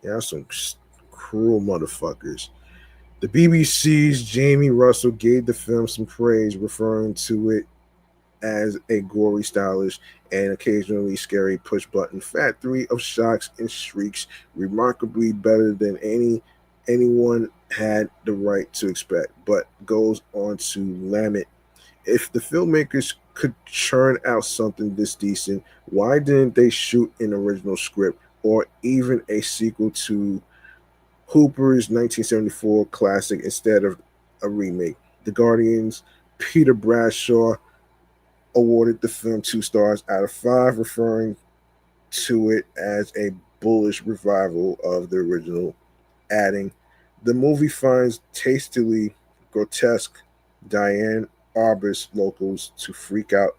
Yeah, some cruel motherfuckers. The BBC's Jamie Russell gave the film some praise, referring to it as a gory, stylish, and occasionally scary push button factory of shocks and shrieks, remarkably better than anyone had the right to expect, but goes on to lament, if the filmmakers could churn out something this decent, why didn't they shoot an original script or even a sequel to Hooper's 1974 classic instead of a remake? The Guardian's Peter Bradshaw awarded the film 2 stars out of 5, referring to it as a bullish revival of the original, adding, the movie finds tastily grotesque Diane Arbus locals to freak out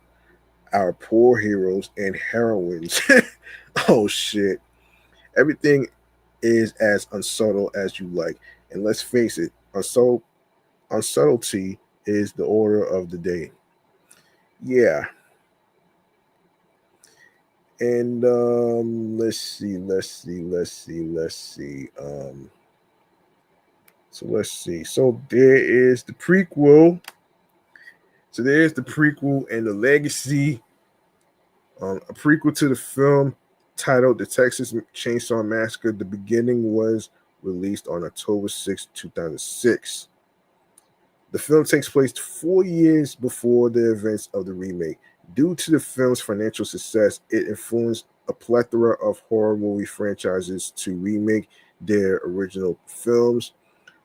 our poor heroes and heroines. Oh shit. Everything is as unsubtle as you like. And let's face it, unsubtlety is the order of the day. Yeah. And let's see. So let's see. So there is the prequel. So there's the prequel and the legacy. A prequel to the film titled The Texas Chainsaw Massacre. The Beginning was released on October 6, 2006. The film takes place 4 years before the events of the remake. Due to the film's financial success, it influenced a plethora of horror movie franchises to remake their original films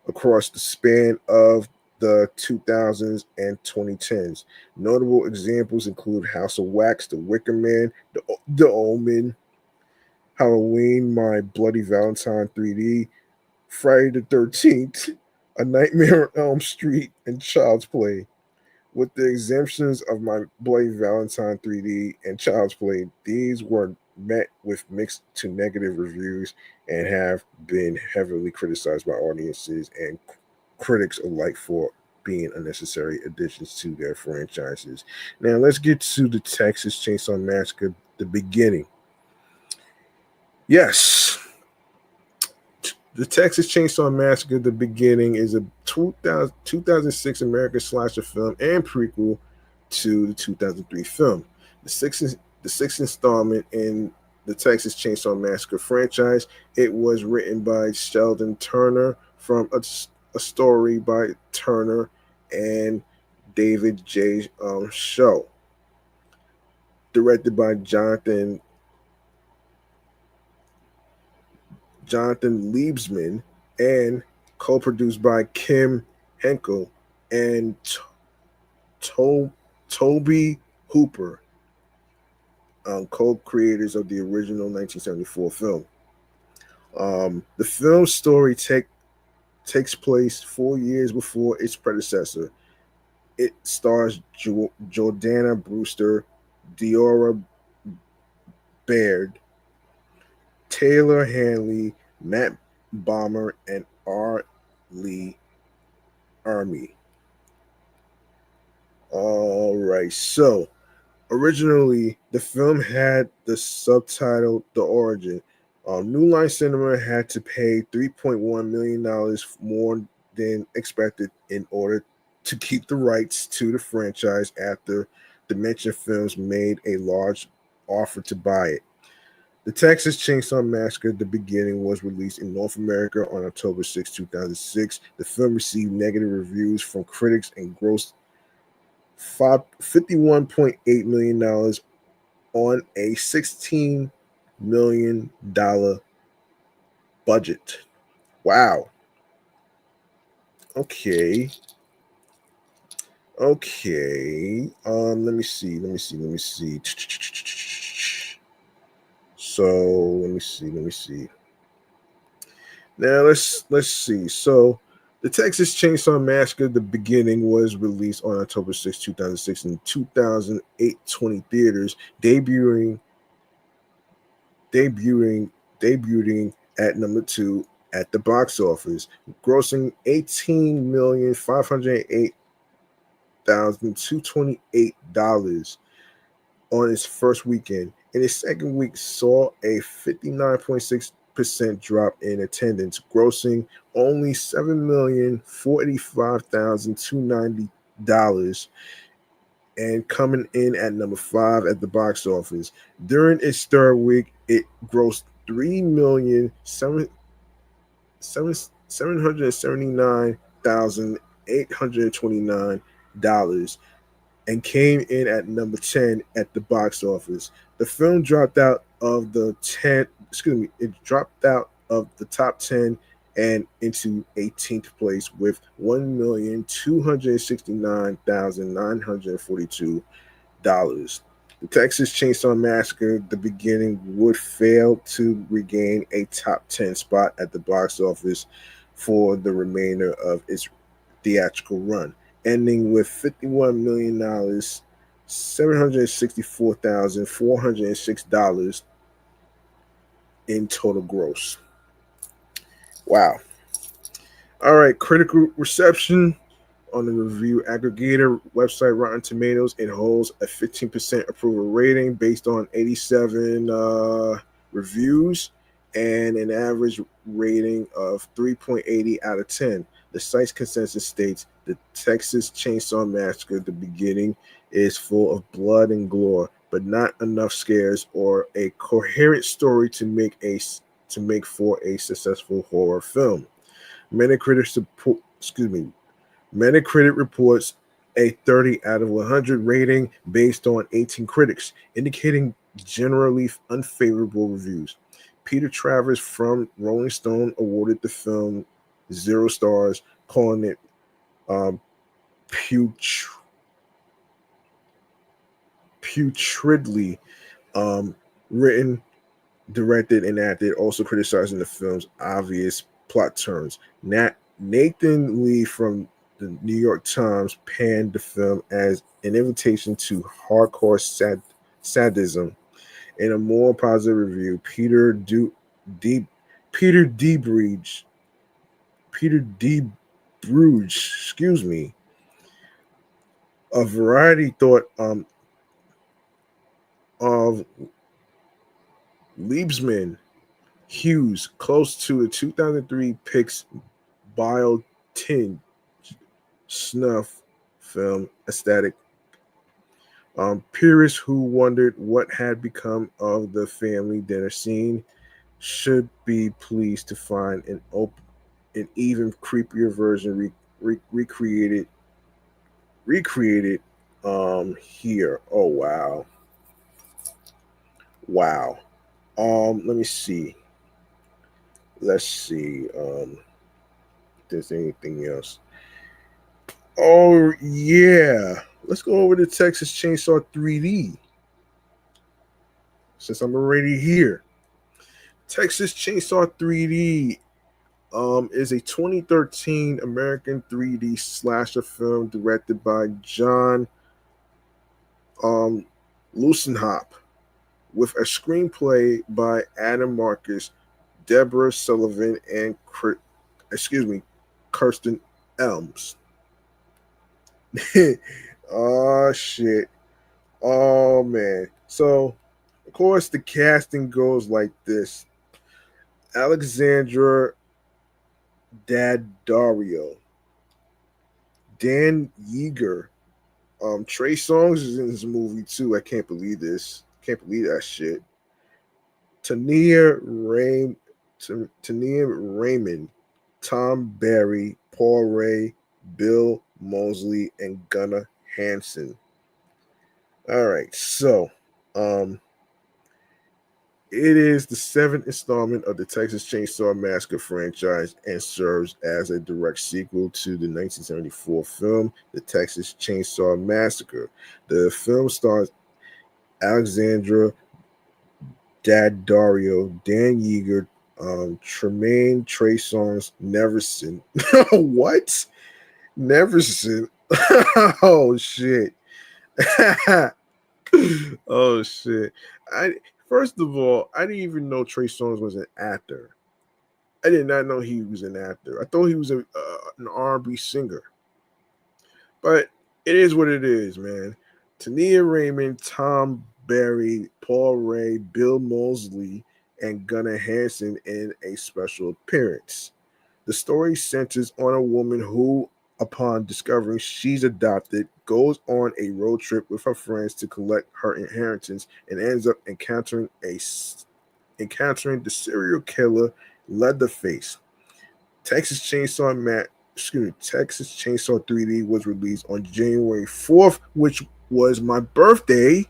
across the span of the 2000s and 2010s. Notable examples include House of Wax, The Wicker Man, The Omen, Halloween, My Bloody Valentine 3D, Friday the 13th, A Nightmare on Elm Street, and Child's Play. With the exemptions of My Bloody Valentine 3D and Child's Play, these were met with mixed to negative reviews and have been heavily criticized by audiences and critics alike for being unnecessary additions to their franchises. Now, let's get to the Texas Chainsaw Massacre, the beginning. Yes, the Texas Chainsaw Massacre, The Beginning, is a 2006 American slasher film and prequel to the 2003 film. The sixth installment in the Texas Chainsaw Massacre franchise. It was written by Sheldon Turner from a story by Turner and David J. Shaw. Directed by Jonathan Liebsman, and co-produced by Kim Henkel and Toby Hooper, co-creators of the original 1974 film. The film's story takes place 4 years before its predecessor. It stars Jordana Brewster, Diora Baird, Taylor Hanley, Matt Bomber, and R. Lee Army. All right, originally the film had the subtitle The Origin. New Line Cinema had to pay $3.1 million more than expected in order to keep the rights to the franchise after Dimension Films made a large offer to buy it. The Texas Chainsaw Massacre: The Beginning was released in North America on October 6, 2006. The film received negative reviews from critics and grossed $51.8 million on a $16 million budget. Wow. Okay. Okay. Let me see. So let me see. Now let's see. So the Texas Chainsaw Massacre: The Beginning was released on October 6, 2006 in 2008 20 theaters, debuting debuting at number 2 at the box office, grossing $18,508,228 on its first weekend. In its second week, saw a 59.6% drop in attendance, grossing only $7,485,290 and coming in at number 5 at the box office. During its third week, it grossed $3,779,829 and came in at number 10 at the box office. The film dropped out of the 10, it dropped out of the top 10 and into 18th place with $1,269,942. The Texas Chainsaw Massacre: The Beginning would fail to regain a top 10 spot at the box office for the remainder of its theatrical run, ending with $51,000,000, $764,406 in total gross. Wow. All right, critical reception on the review aggregator website Rotten Tomatoes. It holds a 15% approval rating based on 87 reviews and an average rating of 3.80 out of 10. The site's consensus states the Texas Chainsaw Massacre: The Beginning is full of blood and gore, but not enough scares or a coherent story to make for a successful horror film. Metacritic support, Metacritic reports a 30 out of 100 rating based on 18 critics, indicating generally unfavorable reviews. Peter Travers from Rolling Stone awarded the film 0 stars, calling it um, putridly written, directed, and acted, also criticizing the film's obvious plot turns. Nathan Lee from the New York Times panned the film as an invitation to hardcore sadism. In a more positive review, Peter DeBruge, Peter DeBruge, excuse me, a Variety thought of Liebsman Hughes close to a 2003 Pix bio-tin snuff film aesthetic. Purists who wondered what had become of the family dinner scene should be pleased to find an even creepier version recreated here. Oh wow. Wow. Let me see. Let's see. If there's anything else. Oh yeah. Let's go over to Texas Chainsaw 3D. Since I'm already here. Texas Chainsaw 3D is a 2013 American 3D slasher film directed by John Lucenhop, with a screenplay by Adam Marcus, Deborah Sullivan, and Kirsten Elms. Oh shit. Oh man. So of course the casting goes like this. Alexandra Daddario, Dan Yeager. Trey Songz is in this movie too. I can't believe this. Can't believe that shit. Tania Ray, Tania Raymond, Tom Barry, Paul Ray, Bill Mosley, and Gunnar Hansen. All right, so um, it is the seventh installment of the Texas Chainsaw Massacre franchise and serves as a direct sequel to the 1974 film The Texas Chainsaw Massacre. The film stars Alexandra Daddario, Dan Yeager, Tremaine Trey Songz, Neverson. What? Neverson? Oh shit. Oh shit. I First of all, I didn't even know Trey Songz was an actor. I did not know he was an actor. I thought he was an R&B singer. But it is what it is, man. Tania Raymond, Tom Barry, Paul Ray, Bill Mosley, and Gunnar Hansen in a special appearance. The story centers on a woman who, upon discovering she's adopted, goes on a road trip with her friends to collect her inheritance and ends up encountering the serial killer Leatherface. Texas Chainsaw Texas Chainsaw 3D was released on January 4th, which was my birthday,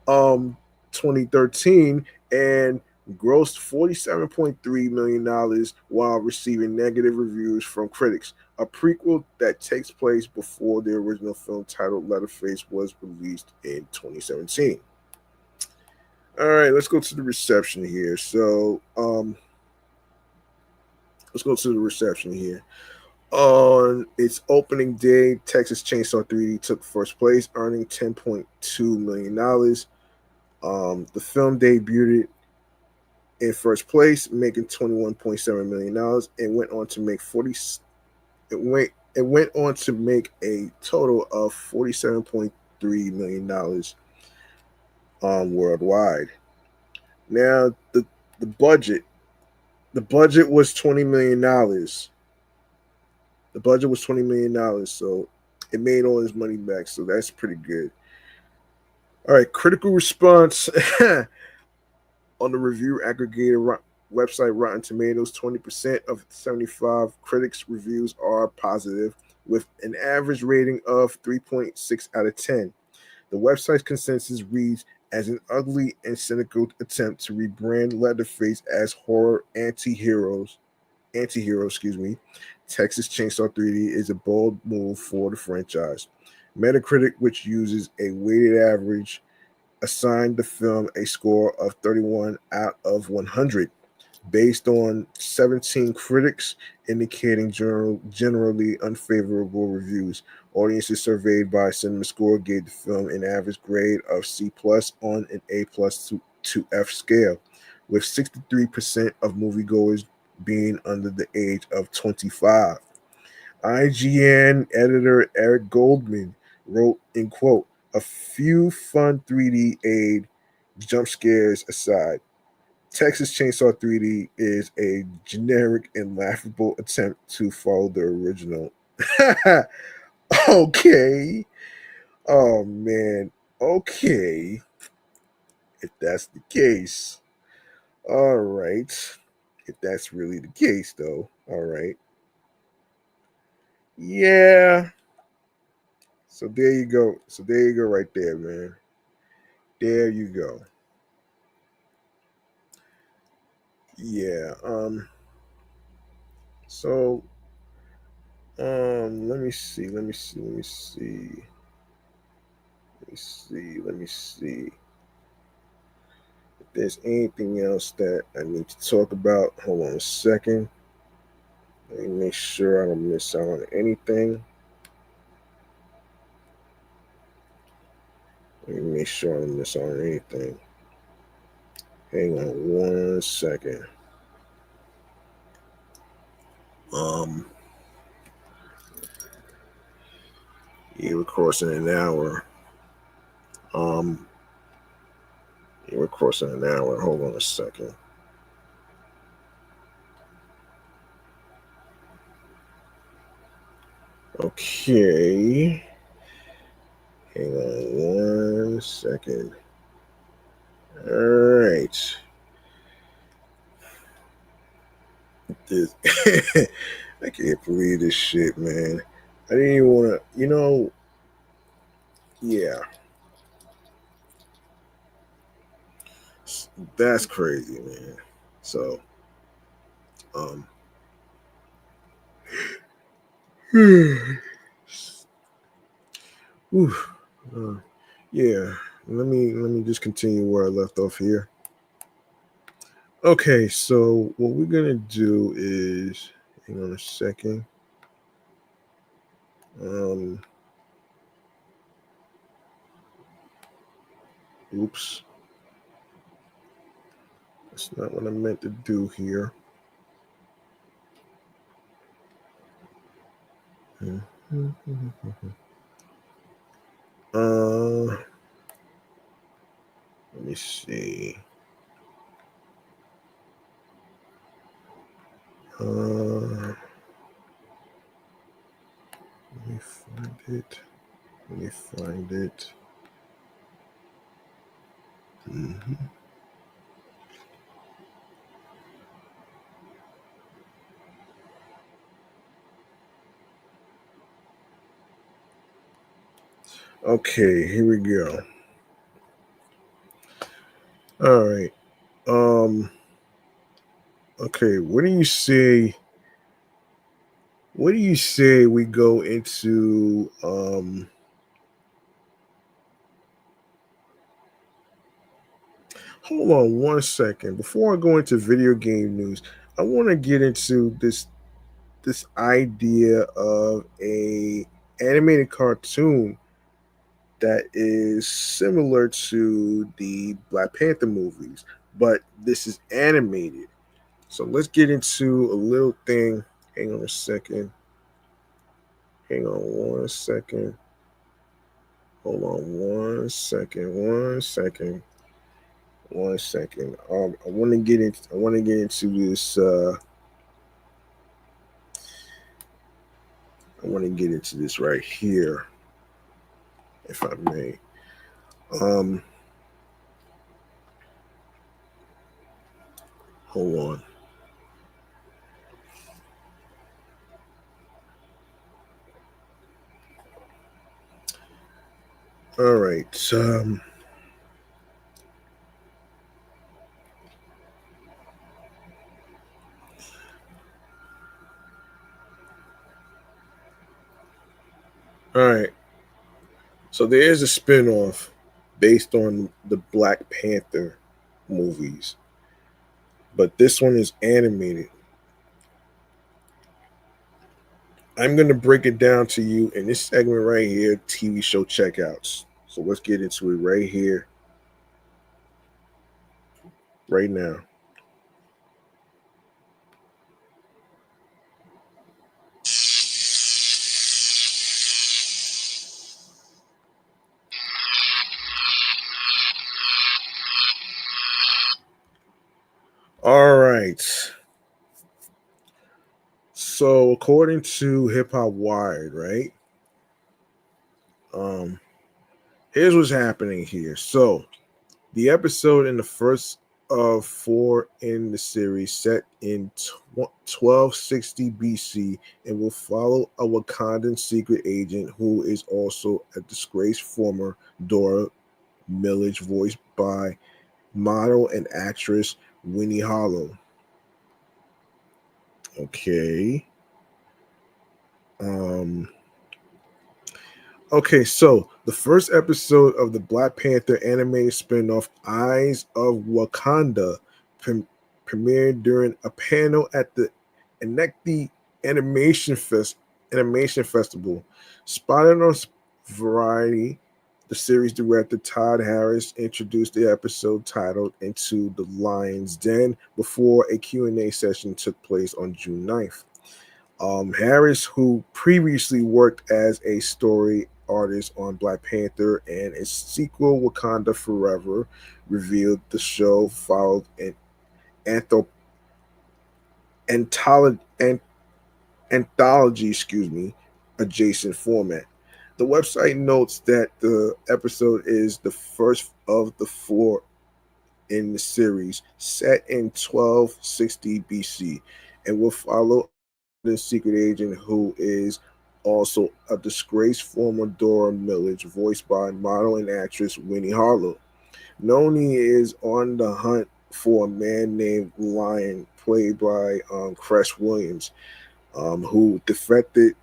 um, 2013, and grossed $47.3 million while receiving negative reviews from critics. A prequel that takes place before the original film titled Leatherface was released in 2017. All right, let's go to the reception here. Let's go to the reception here. On its opening day, Texas Chainsaw 3D took first place, earning $10.2 million. The film debuted in first place, making $21.7 million, and went on to make 40. It went on to make a total of $47.3 million worldwide. Now the budget the budget was $20 million. The budget was $20 million, so it made all his money back. So that's pretty good. All right, critical response on the review aggregator website Rotten Tomatoes. 20% of 75 critics' reviews are positive, with an average rating of 3.6 out of 10. The website's consensus reads as an ugly and cynical attempt to rebrand Leatherface as horror anti-hero, Texas Chainsaw 3D is a bold move for the franchise. Metacritic, which uses a weighted average, assigned the film a score of 31 out of 100, based on 17 critics indicating generally unfavorable reviews. Audiences surveyed by CinemaScore gave the film an average grade of C plus on an A plus to F scale, with 63% of moviegoers being under the age of 25. IGN editor Eric Goldman wrote, in quote, "A few fun 3D aid jump scares aside, Texas Chainsaw 3D is a generic and laughable attempt to follow the original." Okay. Oh man. Okay. If that's the case. All right. If that's really the case though. All right. Yeah. So there you go. So there you go right there, man. There you go. Yeah. So let me see. Let me see. If there's anything else that I need to talk about, hold on a second. Let me make sure I don't miss out on anything. Let me make sure I don't miss out on anything. Hang on one second. Um, yeah, we're crossing an hour. Um, yeah, we're crossing an hour. Hold on a second. Okay. Hang on 1 second. All right. This, I can't believe this shit, man. I didn't even want to, yeah, that's crazy, man. So, um, oof, uh, yeah. Let me just continue where I left off here. Okay, so what we're gonna do is, hang on a second. Um, oops, that's not what I meant to do here. Uh, let me see. Let me find it. Let me find it. Mhm. Okay, here we go. All right. Um. Okay. What do you say? What do you say we go into? Hold on 1 second. Before I go into video game news, I want to get into this idea of a animated cartoon that is similar to the Black Panther movies, but this is animated. So let's get into a little thing. Hang on a second. Hang on 1 second. Hold on 1 second. 1 second. 1 second. I want to get into. I want to get into this. I want to get into this right here, if I may. Um, hold on. All right. All right. So there is a spinoff based on the Black Panther movies, but this one is animated. I'm going to break it down to you in this segment right here, TV show checkouts. So let's get into it right here, right now. All right. So according to Hip Hop Wired, right? Um, here's what's happening here. So the episode in the first of four in the series set in 1260 BC and will follow a Wakandan secret agent who is also a disgraced former Dora Milaje, voiced by model and actress Winnie Hollow. Okay. Um, Okay, so the first episode of the Black Panther animated spinoff Eyes of Wakanda premiered during a panel at the Enecti Animation Festival. Spotted on Variety, the series director Todd Harris introduced the episode titled Into the Lion's Den before a Q&A session took place on June 9th. Harris, who previously worked as a story artist on Black Panther and its sequel Wakanda Forever, revealed the show followed an antho- anthology, anthology, excuse me, adjacent format. The website notes that the episode is the first of the four in the series, set in 1260 BC, and will follow the secret agent who is also a disgraced former Dora Milaje, voiced by model and actress Winnie Harlow. Noni is on the hunt for a man named Lion, played by Cress Williams, who defected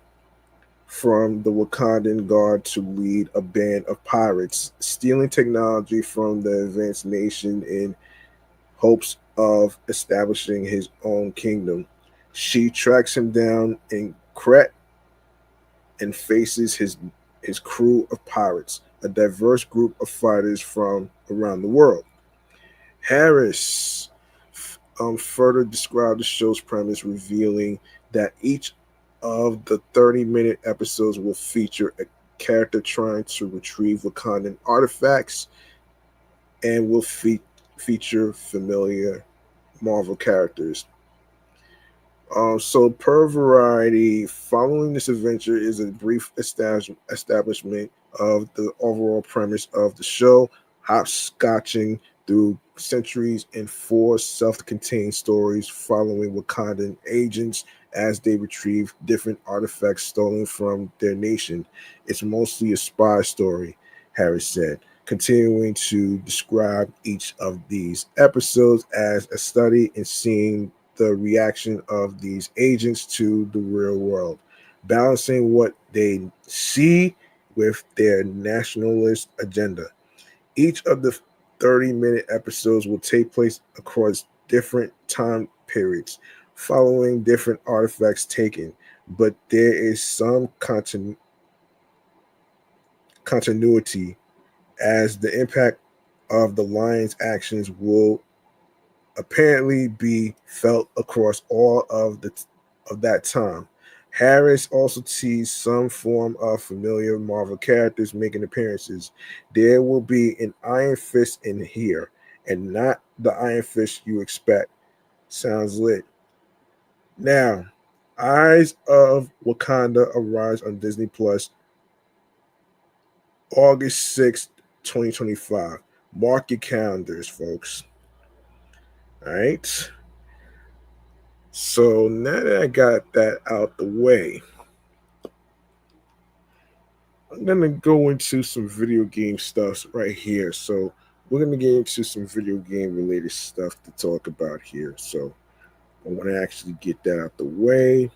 from the Wakandan Guard to lead a band of pirates, stealing technology from the advanced nation in hopes of establishing his own kingdom. She tracks him down in Crete and faces his crew of pirates, a diverse group of fighters from around the world. Harris further described the show's premise, revealing that each of the 30-minute episodes will feature a character trying to retrieve Wakandan artifacts and will feature familiar Marvel characters. So, per Variety, following this adventure is a brief establishment of the overall premise of the show, hopscotching through centuries in four self-contained stories following Wakandan agents as they retrieve different artifacts stolen from their nation. It's mostly a spy story, Harris said, continuing to describe each of these episodes as a study in seeing the reaction of these agents to the real world, balancing what they see with their nationalist agenda. Each of the 30-minute episodes will take place across different time periods, following different artifacts taken, but there is some continuity as the impact of the lion's actions will apparently be felt across all of that time. Harris also teased some form of familiar Marvel characters making appearances. There will be an Iron Fist in here, and not the Iron Fist you expect. Sounds lit. Now, Eyes of Wakanda arrives on Disney Plus August 6th, 2025. Mark your calendars, folks. All right. So now that I got that out the way, I'm gonna go into some video game stuff right here. So we're gonna get into some video game related stuff to talk about here. So I want to actually get that out the way.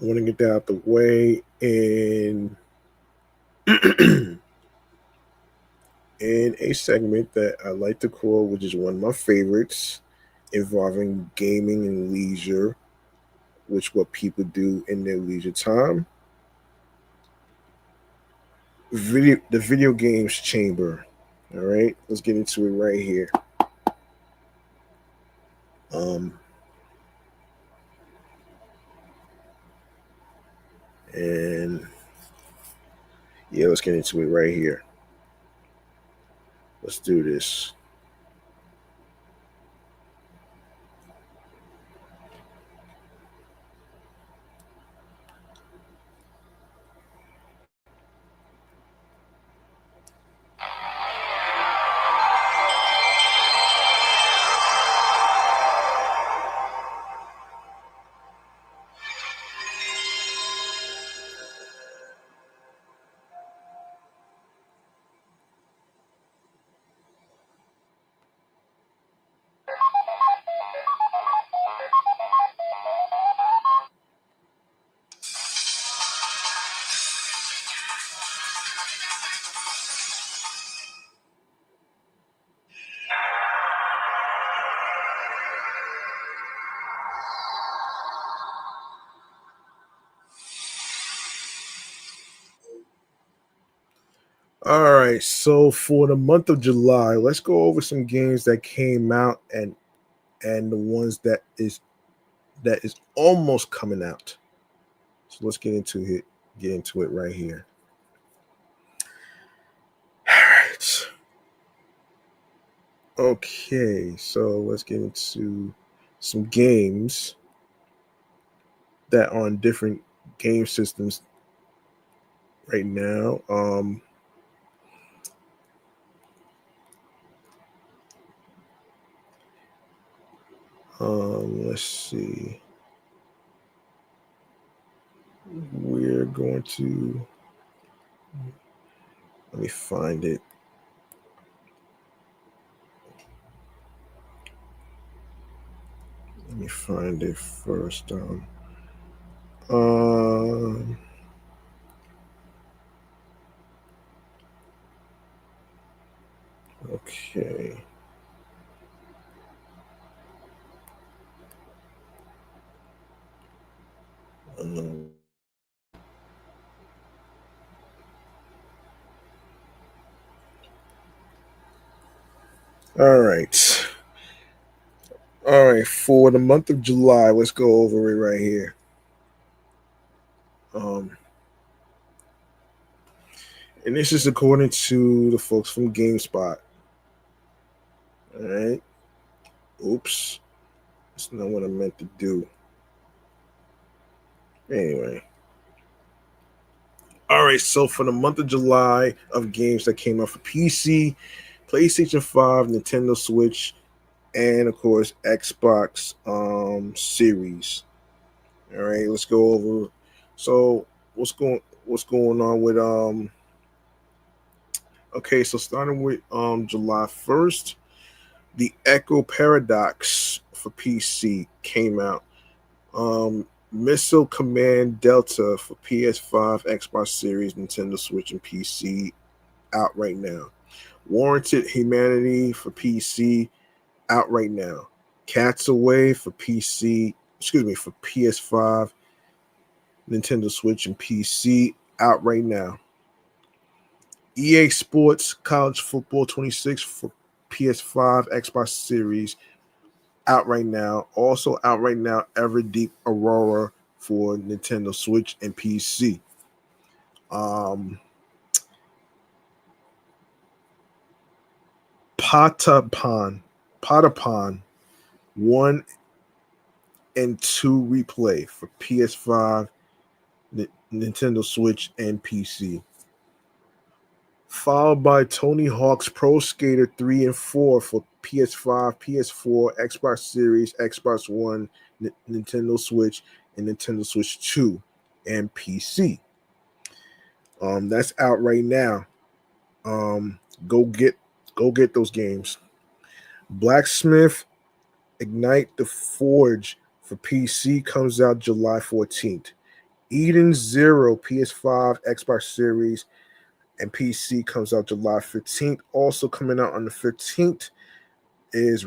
I want to get that out the way in in a segment that I like to call, which is one of my favorites, involving gaming and leisure, which what people do in their leisure time. The video games chamber. All right, let's get into it right here. Um, and yeah, let's get into it right here. Let's do this. All right, so for the month of July, let's go over some games that came out and the ones that is almost coming out. So let's get into it. Get into it right here. All right. Okay, so let's get into some games that on different game systems right now. Let's see. We're going to let me find it. Let me find it first. Okay. All right. All right. For the month of July, let's go over it right here. And this is according to the folks from GameSpot. All right. Oops. That's not what I meant to do. Anyway. All right. So for the month of July of games that came out for PC, PlayStation 5, Nintendo Switch, and of course Xbox Series. All right, let's go over. So what's going on with okay, so starting with July 1st, the Echo Paradox for PC came out. Missile Command Delta for PS5, Xbox Series, Nintendo Switch, and PC out right now. Warranted Humanity for PC out right now. Cats Away for PC, for PS5, Nintendo Switch, and PC out right now. EA Sports College Football 26 for PS5, Xbox Series out right now. Also out right now, Everdeep Aurora for Nintendo Switch and PC. Patapon 1 and 2 replay for PS5, Nintendo Switch, and PC. Followed by Tony Hawk's Pro Skater 3 and 4 for PS5, PS4, Xbox Series, Xbox One, Nintendo Switch, and Nintendo Switch 2 and PC. That's out right now. Go get those games. Blacksmith Ignite the Forge for PC comes out July 14th. Eden Zero PS5, Xbox Series, and PC comes out July 15th. Also coming out on the 15th is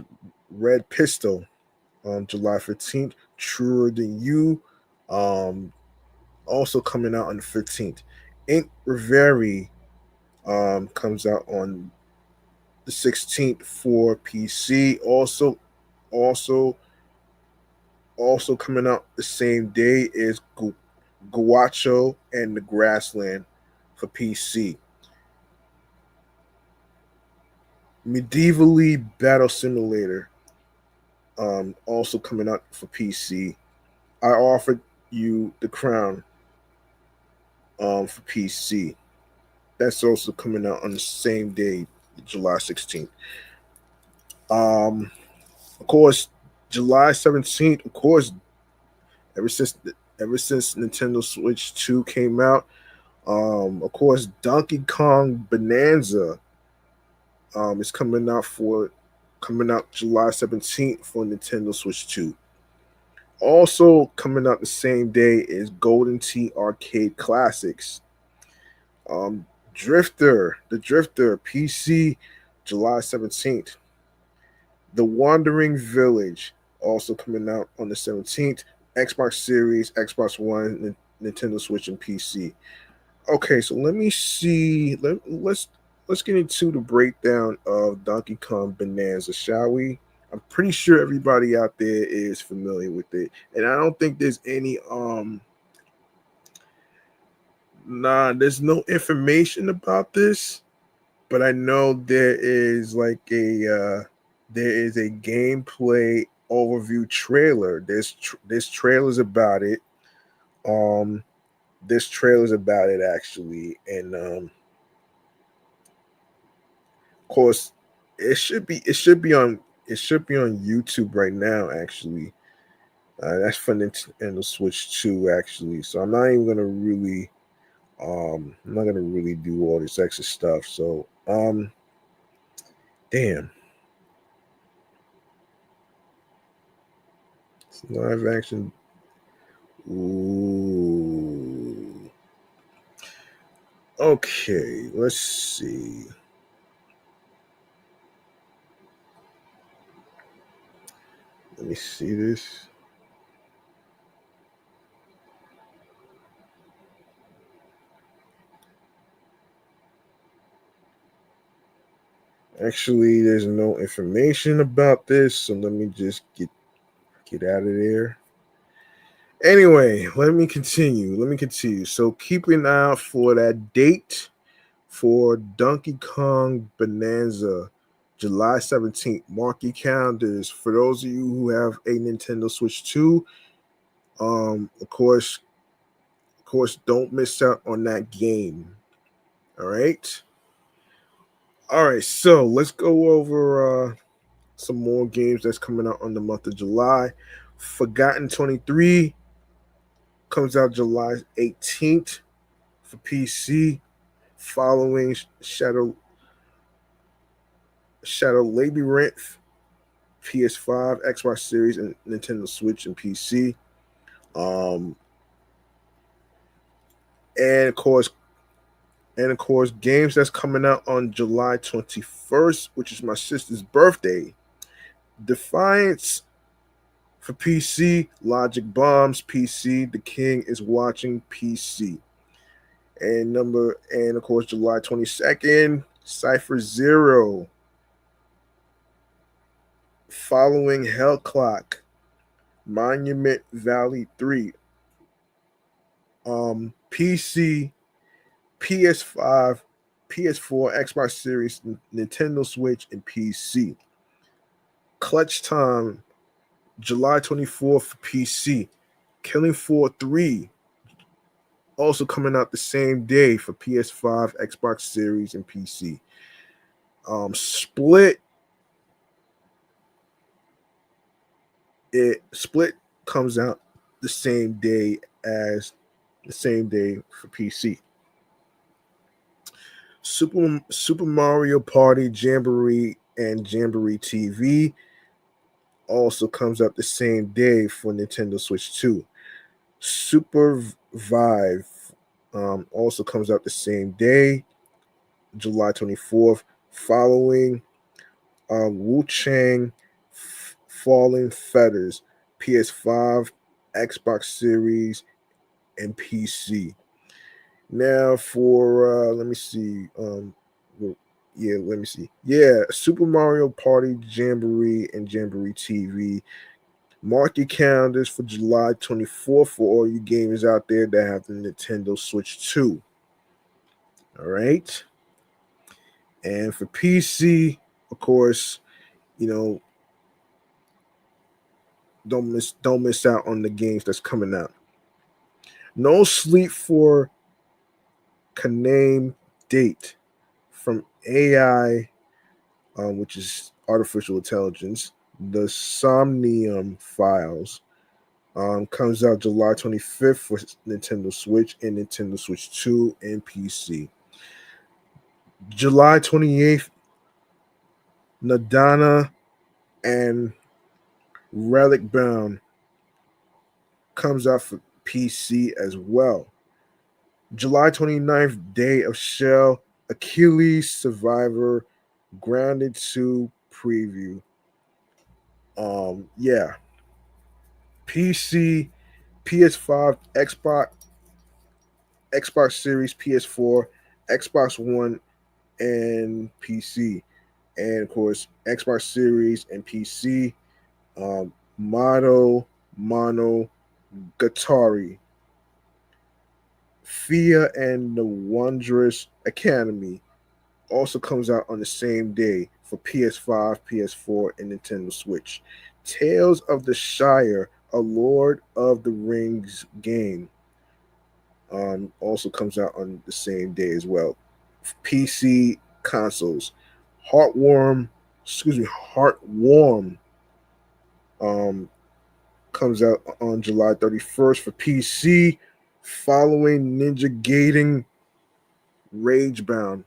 Red Pistol on July 15th. Truer Than You, also coming out on the 15th. Ink Reverie comes out on the 16th for PC. Also coming out the same day is Guacho and the Grassland for PC. Medievally Battle Simulator, also coming out for PC. I offered you the crown for PC. That's also coming out on the same day, July 16th. Of course, July 17th, of course, ever since Nintendo Switch 2 came out, of course, Donkey Kong Bonanza is coming out July 17th for Nintendo Switch 2. Also coming out the same day is Golden Tee Arcade Classics. The Drifter PC, July 17th. The Wandering Village, also coming out on the 17th. Xbox Series, Xbox One, Nintendo Switch, and PC. Okay, so let me see. Let's get into the breakdown of Donkey Kong Bonanza, shall we? I'm pretty sure everybody out there is familiar with it, and I don't think there's any there's no information about this, but I know there is a gameplay overview trailer. There's trailers about it. There's trailers about it actually, and of course, it should be on YouTube right now. Actually, that's for Nintendo Switch 2. Actually, so I'm not gonna really do all this extra stuff. So damn, it's live action. Ooh. Okay, let's see. Let me see this. Actually, there's no information about this, so let me just get out of there. Anyway, let me continue. So keep an eye out for that date for Donkey Kong Bonanza, July 17th. Mark your calendars. For those of you who have a Nintendo Switch 2, of course, don't miss out on that game. All right. All right. So let's go over some more games that's coming out on the month of July. Forgotten 23 comes out July 18th for PC, following Shadow Labyrinth, PS5, Xbox Series, and Nintendo Switch and PC. Um, and of course, games that's coming out on July 21st, which is my sister's birthday. Defiance for PC, Logic Bombs PC, The King is Watching PC. And of course, July 22nd, Cypher Zero, following Hell Clock, Monument Valley 3, PC, PS5, PS4, Xbox Series, Nintendo Switch, and PC. Clutch Time, July 24th for PC. Killing Floor 3, also coming out the same day for PS5, Xbox Series, and PC. Split comes out the same day as the same day for PC. Super Mario Party Jamboree and Jamboree TV also comes out the same day for Nintendo Switch 2. Super Vive also comes out the same day, July 24th, following Wu Chang Falling Feathers, PS5, Xbox Series, and PC. Now for let me see. Let me see. Yeah, Super Mario Party Jamboree and Jamboree TV. Mark your calendars for July 24th for all you gamers out there that have the Nintendo Switch 2. All right. And for PC, of course, you know, don't miss out on the games that's coming out. No Sleep for Kaname Date from AI, which is artificial intelligence. The Somnium Files comes out July 25th for Nintendo Switch and Nintendo Switch 2 and PC. July 28th, Nadana and Relic Bound comes out for PC as well. July 29th, Day of Shell, Achilles Survivor, Grounded 2 preview. Yeah. PC, PS5, Xbox Series, PS4, Xbox One, and PC. And of course, Xbox Series and PC, Mono Gatari, Fia and the Wondrous Academy also comes out on the same day for PS5, PS4, and Nintendo Switch. Tales of the Shire, a Lord of the Rings game, Also comes out on the same day as well. PC consoles, Heartwarm, Heartwarm, um, comes out on July 31st for PC, following Ninja Gaiden Ragebound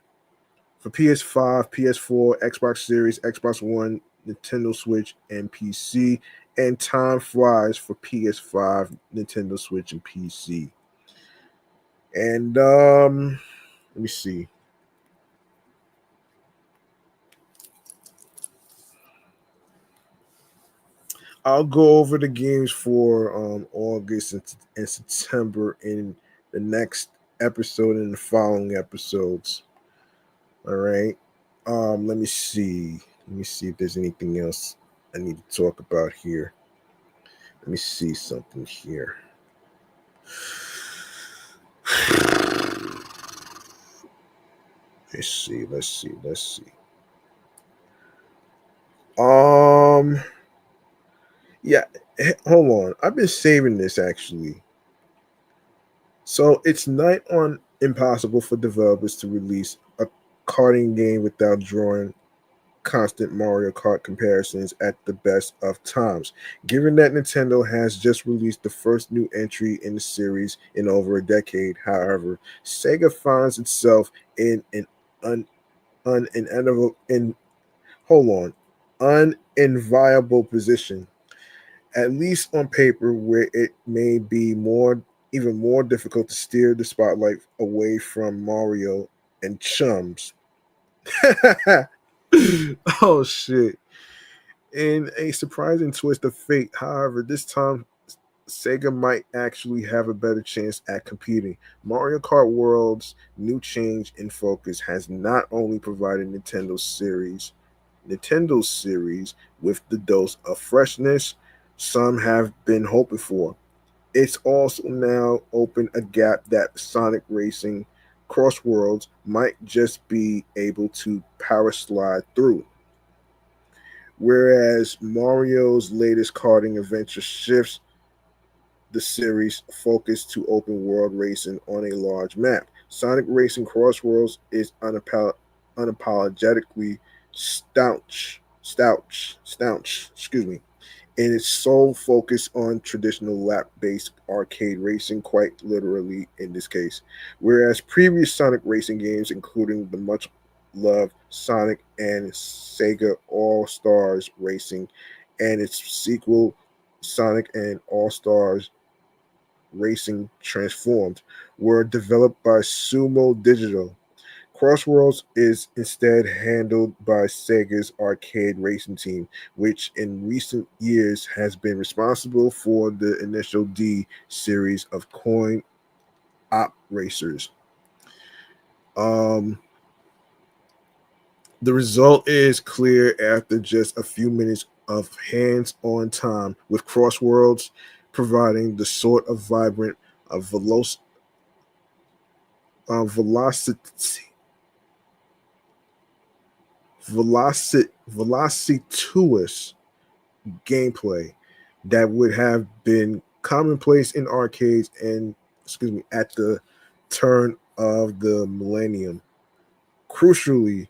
for PS5, PS4, Xbox Series, Xbox One, Nintendo Switch, and PC. And Time Flies for PS5, Nintendo Switch, and PC. And let me see. I'll go over the games for August and September in the next episode and the following episodes. All right. Let me see. Let me see if there's anything else I need to talk about here. Let me see something here. Let's see. Let's see. Let's see. Um. Yeah. Hold on. I've been saving this actually. So it's not on impossible for developers to release a karting game without drawing constant Mario Kart comparisons at the best of times. Given that Nintendo has just released the first new entry in the series in over a decade, however, Sega finds itself in an unenviable in hold on unenviable position, at least on paper, where it may be even more difficult to steer the spotlight away from Mario and chums. Oh shit. In a surprising twist of fate, however, this time Sega might actually have a better chance at competing. Mario Kart World's new change in focus has not only provided Nintendo series with the dose of freshness some have been hoping for. It's also now opened a gap that Sonic Racing Cross Worlds might just be able to power slide through. Whereas Mario's latest karting adventure shifts the series' focus to open world racing on a large map. Sonic Racing Crossworlds is unapologetically staunch, in its sole focus on traditional lap-based arcade racing, quite literally in this case. Whereas previous Sonic racing games, including the much loved Sonic and Sega All Stars Racing and its sequel Sonic and All Stars Racing Transformed, were developed by Sumo Digital. Crossworlds is instead handled by Sega's arcade racing team, which in recent years has been responsible for the initial D series of coin op racers. Um, the result is clear after just a few minutes of hands-on time, with Crossworlds providing the sort of vibrant, velocity, velocituous gameplay that would have been commonplace in arcades and at the turn of the millennium. Crucially,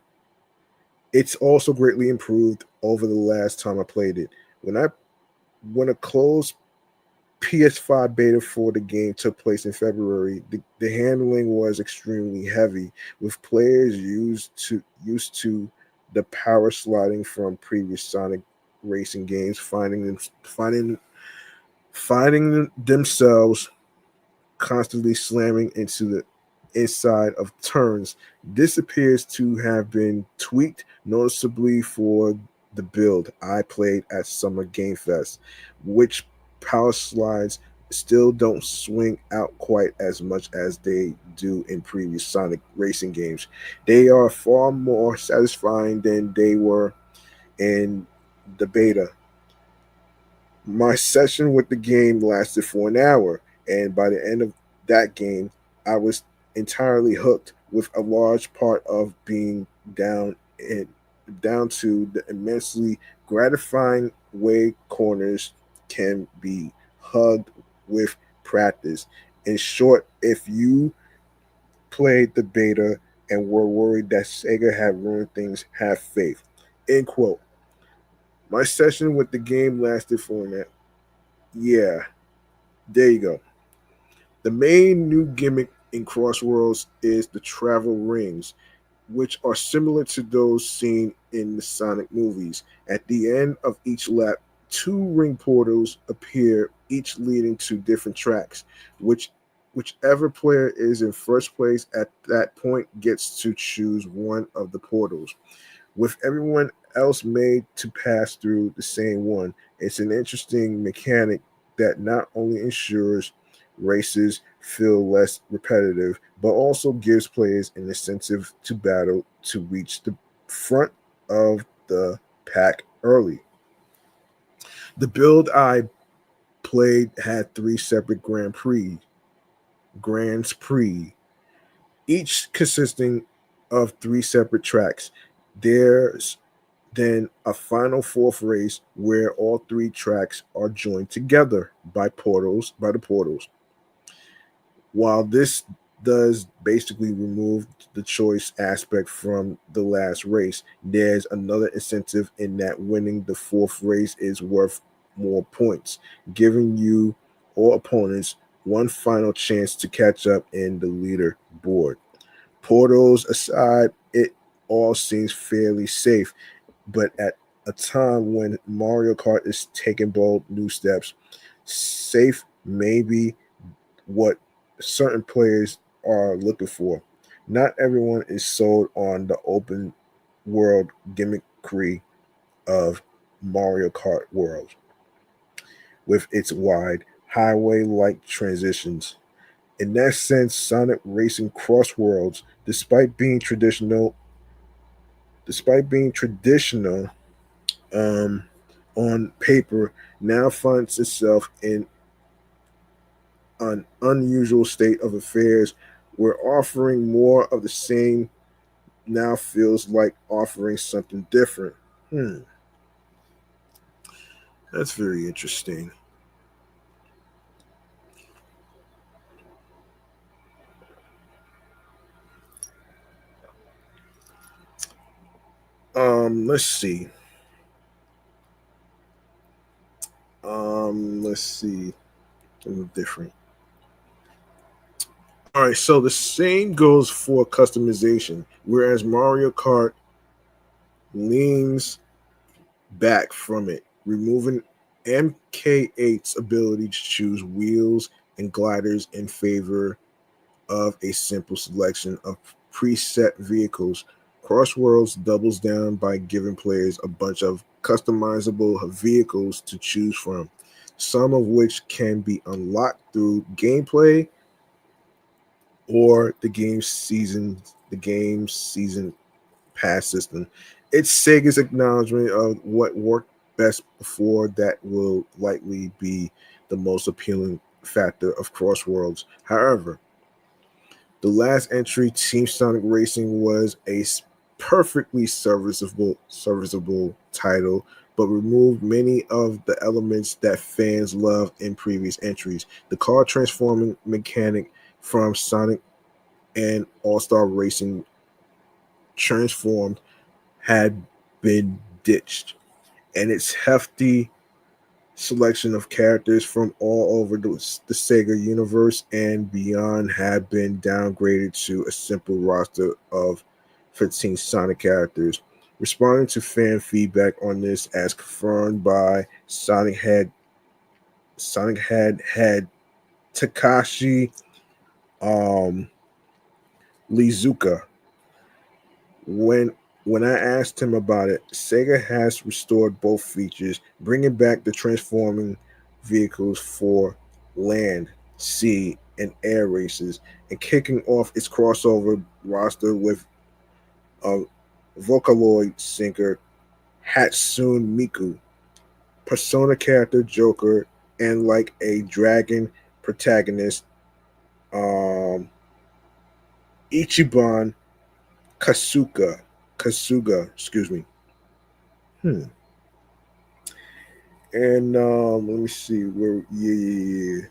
it's also greatly improved over the last time I played it. When a closed PS5 beta for the game took place in February, the handling was extremely heavy, with players used to the power sliding from previous Sonic racing games finding themselves constantly slamming into the inside of turns. This appears to have been tweaked noticeably for the build I played at Summer Game Fest, which power slides still don't swing out quite as much as they do in previous Sonic racing games. They are far more satisfying than they were in the beta. My session with the game lasted for an hour, and by the end of that game, I was entirely hooked, with a large part of being down to the immensely gratifying way corners can be hugged with practice. In short, if you played the beta and were worried that Sega had ruined things, have faith. End quote. My session with the game lasted for an yeah, there you go. The main new gimmick in Crossworlds is the travel rings, which are similar to those seen in the Sonic movies. At the end of each lap, two ring portals appear, each leading to different tracks. Whichever player is in first place at that point gets to choose one of the portals, with everyone else made to pass through the same one. It's an interesting mechanic that not only ensures races feel less repetitive, but also gives players an incentive to battle to reach the front of the pack early. The build I played had three separate Grands Prix, each consisting of three separate tracks. There's then a final fourth race where all three tracks are joined together by the portals. While this does basically remove the choice aspect from the last race, there's another incentive in that winning the fourth race is worth more points, giving you or opponents one final chance to catch up in the leaderboard. Portals aside, it all seems fairly safe, but at a time when Mario Kart is taking bold new steps, safe may be what certain players are looking for. Not everyone is sold on the open world gimmickry of Mario Kart World with its wide highway like transitions. In that sense, Sonic Racing Cross Worlds, despite being traditional um, on paper, now finds itself in an unusual state of affairs where offering more of the same now feels like offering something different. Hmm, that's very interesting. Let's see. Let's see. Something different. All right, so the same goes for customization, whereas Mario Kart leans back from it, removing MK8's ability to choose wheels and gliders in favor of a simple selection of preset vehicles. Crossworlds doubles down by giving players a bunch of customizable vehicles to choose from, some of which can be unlocked through gameplay or the game season pass system. It's Sega's acknowledgement of what worked best before that will likely be the most appealing factor of Crossworlds. However, the last entry, Team Sonic Racing, was a perfectly serviceable title, but removed many of the elements that fans loved in previous entries. The car transforming mechanic from Sonic and All Star Racing Transformed had been ditched, and its hefty selection of characters from all over the Sega universe and beyond have been downgraded to a simple roster of 15 Sonic characters. Responding to fan feedback on this, as confirmed by Sonic had Takashi um, Lizuka. When I asked him about it, Sega has restored both features, bringing back the transforming vehicles for land, sea, and air races, and kicking off its crossover roster with a Vocaloid singer Hatsune Miku, Persona character Joker, and like a dragon protagonist, um, Ichiban Kasuga, excuse me. Hmm. And let me see where. Yeah, yeah, yeah.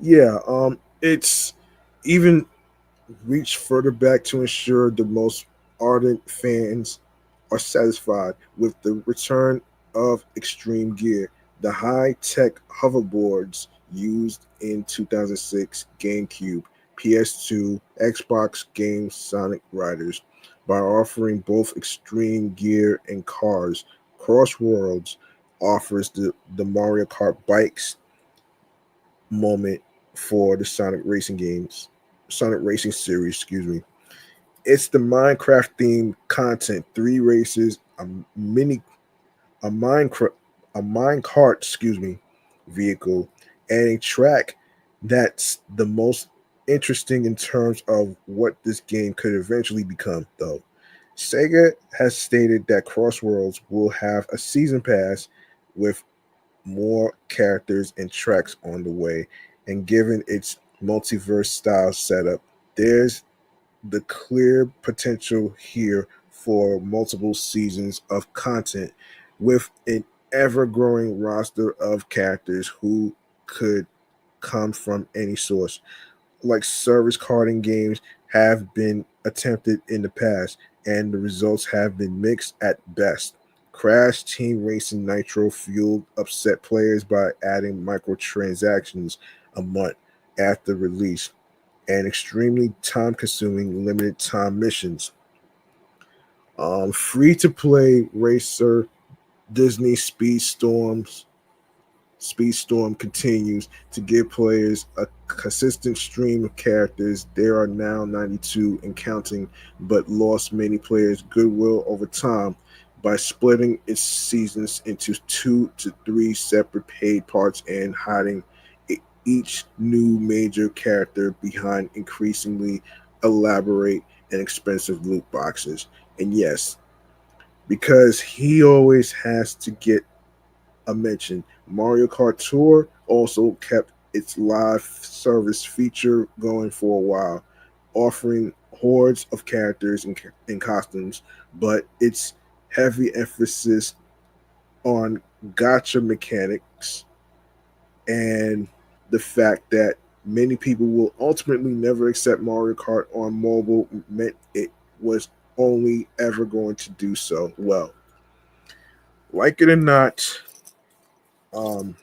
Yeah, it's even reached further back to ensure the most ardent fans are satisfied with the return of extreme gear. The high-tech hoverboards used in 2006 GameCube, PS2, Xbox game Sonic Riders. By offering both extreme gear and cars, Crossworlds offers the Mario Kart bikes moment for the Sonic Racing series, excuse me. It's the Minecraft themed content, three races, a Minecraft, a minecart, excuse me, vehicle, and a track that's the most interesting in terms of what this game could eventually become, though. Sega has stated that Crossworlds will have a season pass with more characters and tracks on the way, and given its multiverse style setup, there's the clear potential here for multiple seasons of content with an ever growing roster of characters who could come from any source. Like service carding games have been attempted in the past, and the results have been mixed at best. Crash Team Racing Nitro fueled upset players by adding microtransactions a month after release and extremely time consuming limited time missions. Free to play racer Disney Speedstorm continues to give players a consistent stream of characters. There are now 92 and counting, but lost many players' goodwill over time by splitting its seasons into 2 to 3 separate paid parts and hiding each new major character behind increasingly elaborate and expensive loot boxes. And yes, because he always has to get a mention. Mario Kart Tour also kept its live service feature going for a while, offering hordes of characters and costumes, but its heavy emphasis on gotcha mechanics and the fact that many people will ultimately never accept Mario Kart on mobile meant it was only ever going to do so well. Like it or not, um,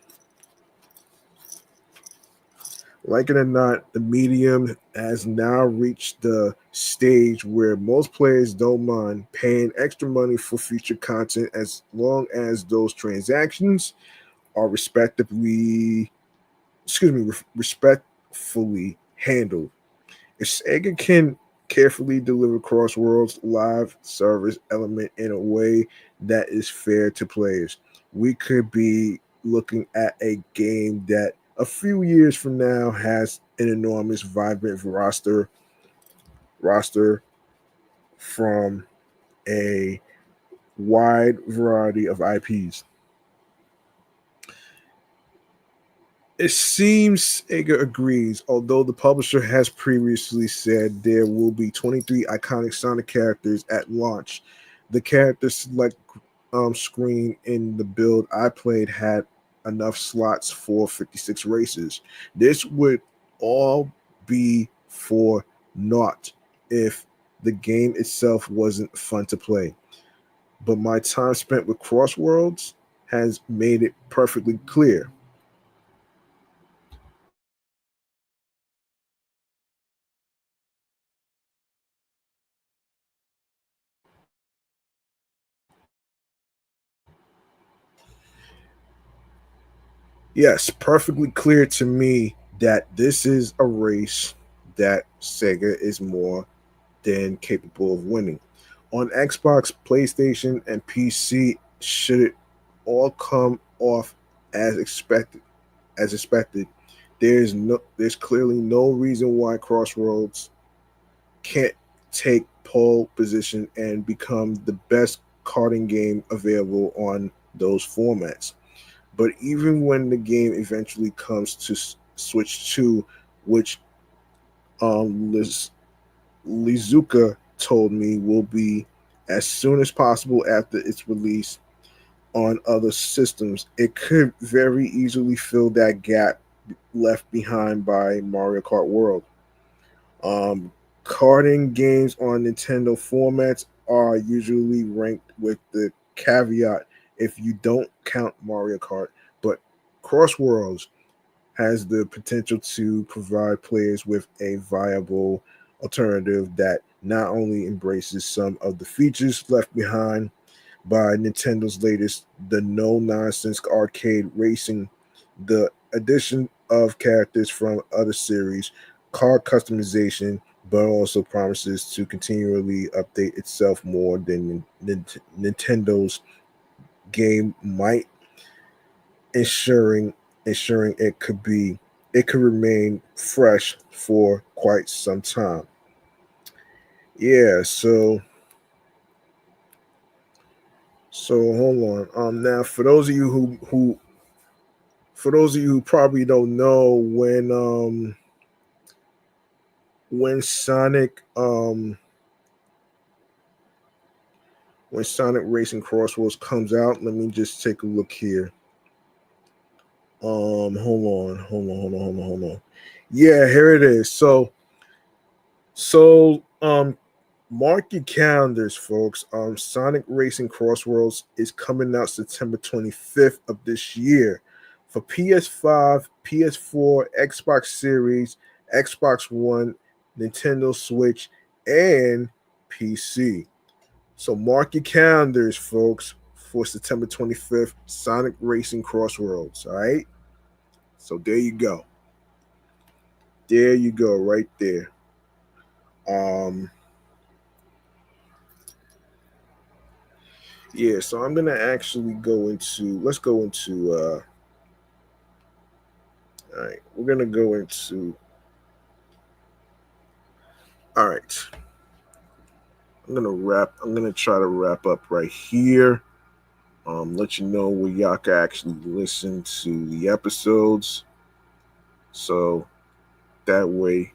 the medium has now reached the stage where most players don't mind paying extra money for future content as long as those transactions are respectfully handled. If Sega can carefully deliver Crossworld's live service element in a way that is fair to players, we could be looking at a game that a few years from now has an enormous, vibrant roster from a wide variety of IPs. It seems Sega agrees, although the publisher has previously said there will be 23 iconic Sonic characters at launch. The character select screen in the build I played had enough slots for 56 races. This would all be for naught if the game itself wasn't fun to play. But my time spent with Crossworlds has made it perfectly clear. Yes, perfectly clear to me that this is a race that Sega is more than capable of winning. On Xbox, PlayStation, and PC, should it all come off as expected, there's clearly no reason why Crossroads can't take pole position and become the best karting game available on those formats. But even when the game eventually comes to Switch 2, which Liz, Lizuka told me will be as soon as possible after its release on other systems, it could very easily fill that gap left behind by Mario Kart World. Um, Karting games on Nintendo formats are usually ranked with the caveat if you don't count Mario Kart, but Cross Worlds has the potential to provide players with a viable alternative that not only embraces some of the features left behind by Nintendo's latest, the no nonsense arcade racing, the addition of characters from other series, car customization, but also promises to continually update itself more than Nintendo's game might, ensuring ensuring it could remain fresh for quite some time. Yeah, so hold on. Now for those of you who for those of you who probably don't know when Sonic Racing Crossroads comes out, let me just take a look here. Hold on. Yeah, here it is. So mark your calendars, folks. Sonic Racing Crossroads is coming out September 25th of this year for PS5, PS4, Xbox Series, Xbox One, Nintendo Switch, and PC. So mark your calendars, folks, for September 25th, Sonic Racing Crossroads. All right. So there you go. There you go, right there. Um, yeah, so I'm gonna actually let's go into all right, we're gonna go into all right. I'm gonna try to wrap up right here. Let you know where y'all can actually listen to the episodes. So that way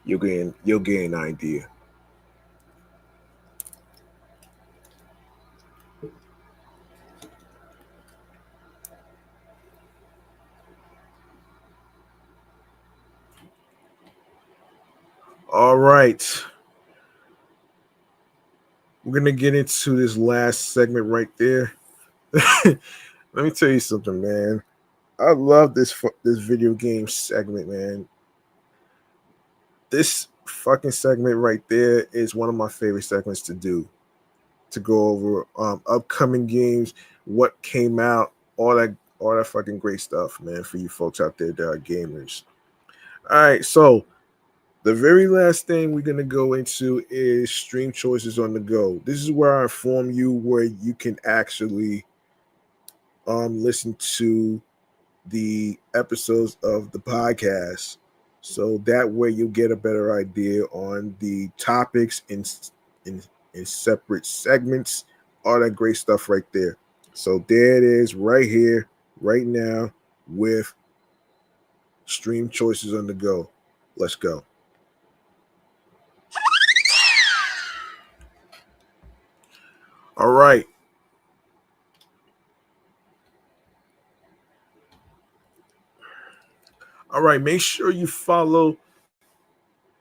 you'll get an idea. All right. We're gonna get into this last segment right there. Let me tell you something, man. I love this video game segment, man. This fucking segment right there is one of my favorite segments to do. To go over upcoming games, what came out, all that fucking great stuff, man, for you folks out there that are gamers. All right, so the very last thing we're gonna go into is stream choices on the go. This is where I inform you where you can actually listen to the episodes of the podcast. So that way you'll get a better idea on the topics in, in separate segments, all that great stuff right there. So there it is right here, right now with stream choices on the go. Let's go. All right. All right. Make sure you follow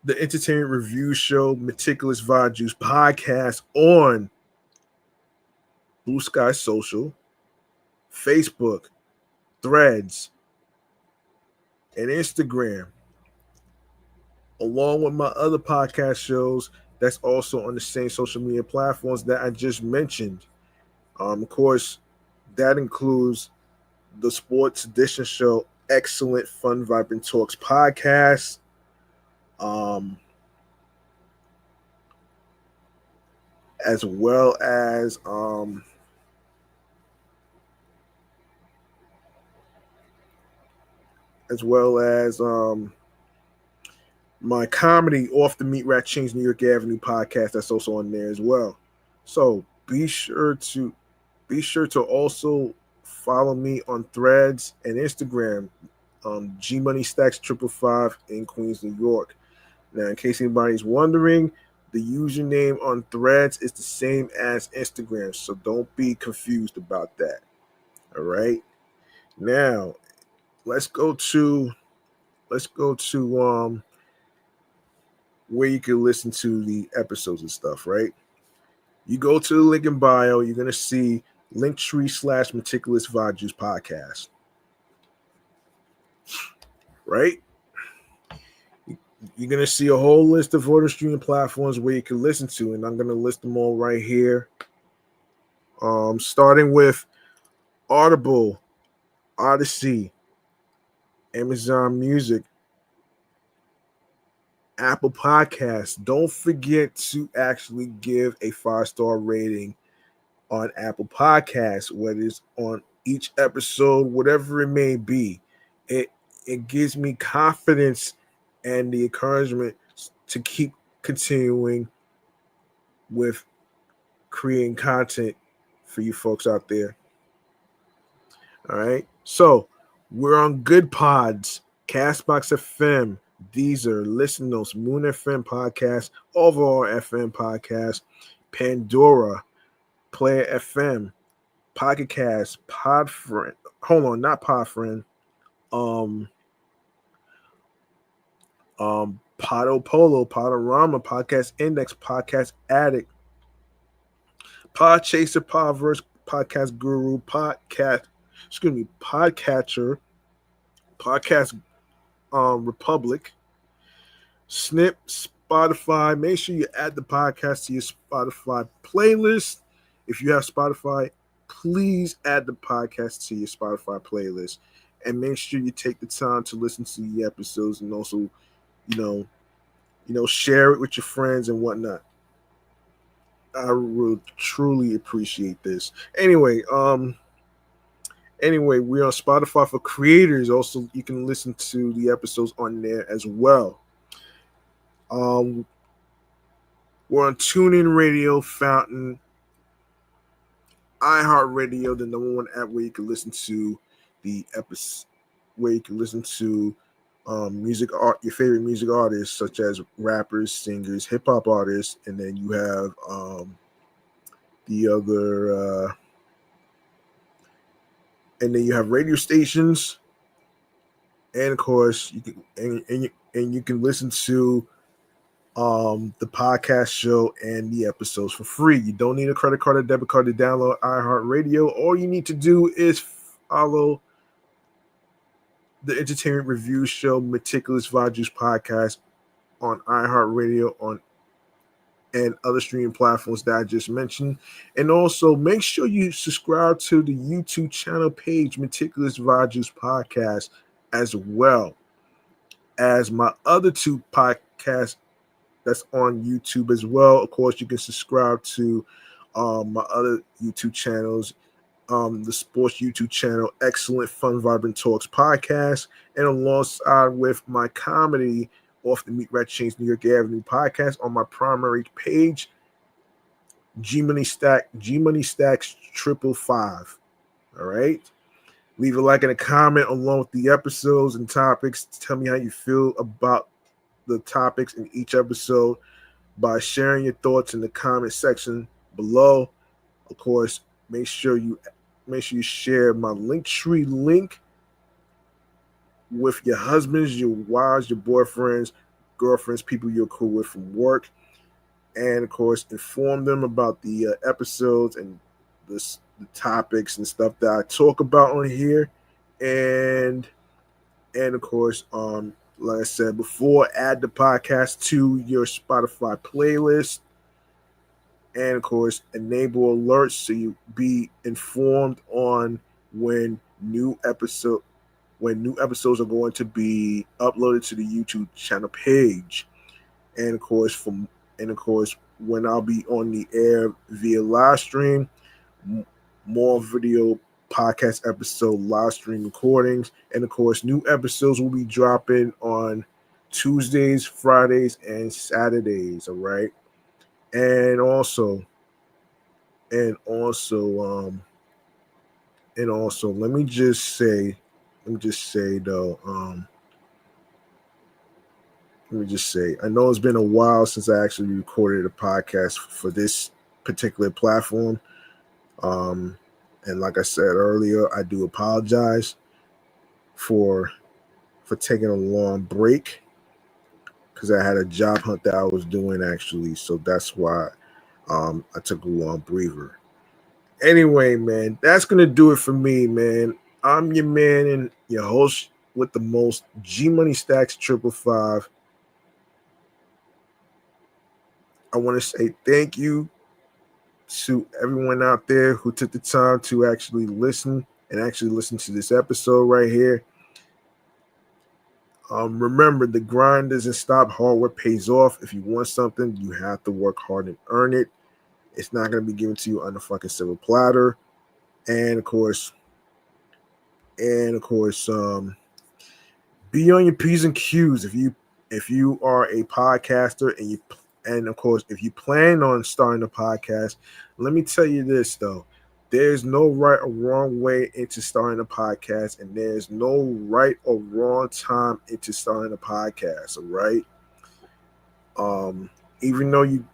the Entertainment Review Show, Meticulous Vibe Juice podcast on Blue Sky Social, Facebook, Threads, and Instagram, along with my other podcast shows that's also on the same social media platforms that I just mentioned. Of course, that includes the Sports Edition Show, Excellent Fun Vibrant Talks podcast, um, as well as as well as my comedy Off the Meat Rat Chainz New York Avenue podcast that's also on there as well. So be sure to also follow me on Threads and Instagram, G Money Stacks 555 in Queens, New York. Now, in case anybody's wondering, the username on Threads is the same as Instagram, so don't be confused about that. All right. Now, let's go to where you can listen to the episodes and stuff, right? You go to the link in bio, you're gonna see Linktree/Meticulous Vibe Juice Podcast. Right? You're gonna see a whole list of audio streaming platforms where you can listen to, and I'm gonna list them all right here. Starting with Audible, Odyssey, Amazon Music, Apple Podcasts. Don't forget to actually give a 5-star rating on Apple Podcasts, whether it's on each episode, whatever it may be. It gives me confidence and the encouragement to keep continuing with creating content for you folks out there. All right. So we're on Good Pods, Castbox FM, Deezer, Listen Notes, Moon FM Podcast, Overall FM Podcast, Pandora, Player FM, Pocket Cast, Podfriend. Hold on, not Podfriend. Podo Polo, Podorama, Podcast Index, Podcast Addict, Podchaser, Podverse, Podcast Guru, Podcatcher, Podcast Republic, Snip, Spotify. Make sure you add the podcast to your Spotify playlist. If you have Spotify, please add the podcast to your Spotify playlist, and make sure you take the time to listen to the episodes, and also, share it with your friends and whatnot. I will truly appreciate this. Anyway, we're on Spotify for creators. Also, you can listen to the episodes on there as well. We're on TuneIn Radio, Fountain, iHeartRadio, the number one app where you can listen to the episode, where you can listen to music art, your favorite music artists, such as rappers, singers, hip hop artists, and then you have the other, and then you have radio stations, and of course you can you can listen to the podcast show and the episodes for free. You don't need a credit card or debit card to download iHeartRadio. All you need to do is follow the entertainment review show Meticulous Vibe Juice Podcast on iHeartRadio and other streaming platforms that I just mentioned. And also make sure you subscribe to the YouTube channel page Meticulous Vibe Juice Podcast, as well as my other two podcasts that's on YouTube as well. Of course, you can subscribe to my other YouTube channels, the sports YouTube channel, Excellent Fun Vibrant Talks Podcast, and alongside with my comedy Off the Meat Rat Chainz New York Avenue podcast on my primary page, G Money Stacks 555. All right. Leave a like and a comment along with the episodes and topics. Tell me how you feel about the topics in each episode by sharing your thoughts in the comment section below. Of course, make sure you share my Linktree link with your husbands, your wives, your boyfriends, girlfriends, people you're cool with from work, and of course, inform them about the episodes and the topics and stuff that I talk about on here, and of course, like I said before, add the podcast to your Spotify playlist, and of course, enable alerts so you be informed on when new episodes are going to be uploaded to the YouTube channel page, and of course, when I'll be on the air via live stream, more video podcast episode live stream recordings, and of course, new episodes will be dropping on Tuesdays, Fridays, and Saturdays. All right, and also, let me just say though, I know it's been a while since I actually recorded a podcast for this particular platform. And like I said earlier, I do apologize. for taking a long break because I had a job hunt that I was doing actually, so that's why I took a long breather. Anyway, man, that's gonna do it for me, man. I'm your man and your host with the most, G Money Stacks 555. I want to say thank you to everyone out there who took the time to actually listen to this episode right here. Remember, the grind doesn't stop. Hard work pays off. If you want something, you have to work hard and earn it. It's not going to be given to you on a fucking silver platter. And of course, be on your P's and Q's if you are a podcaster and of course if you plan on starting a podcast. Let me tell you this though. There's no right or wrong way into starting a podcast, and there's no right or wrong time into starting a podcast, all right? Um, even though you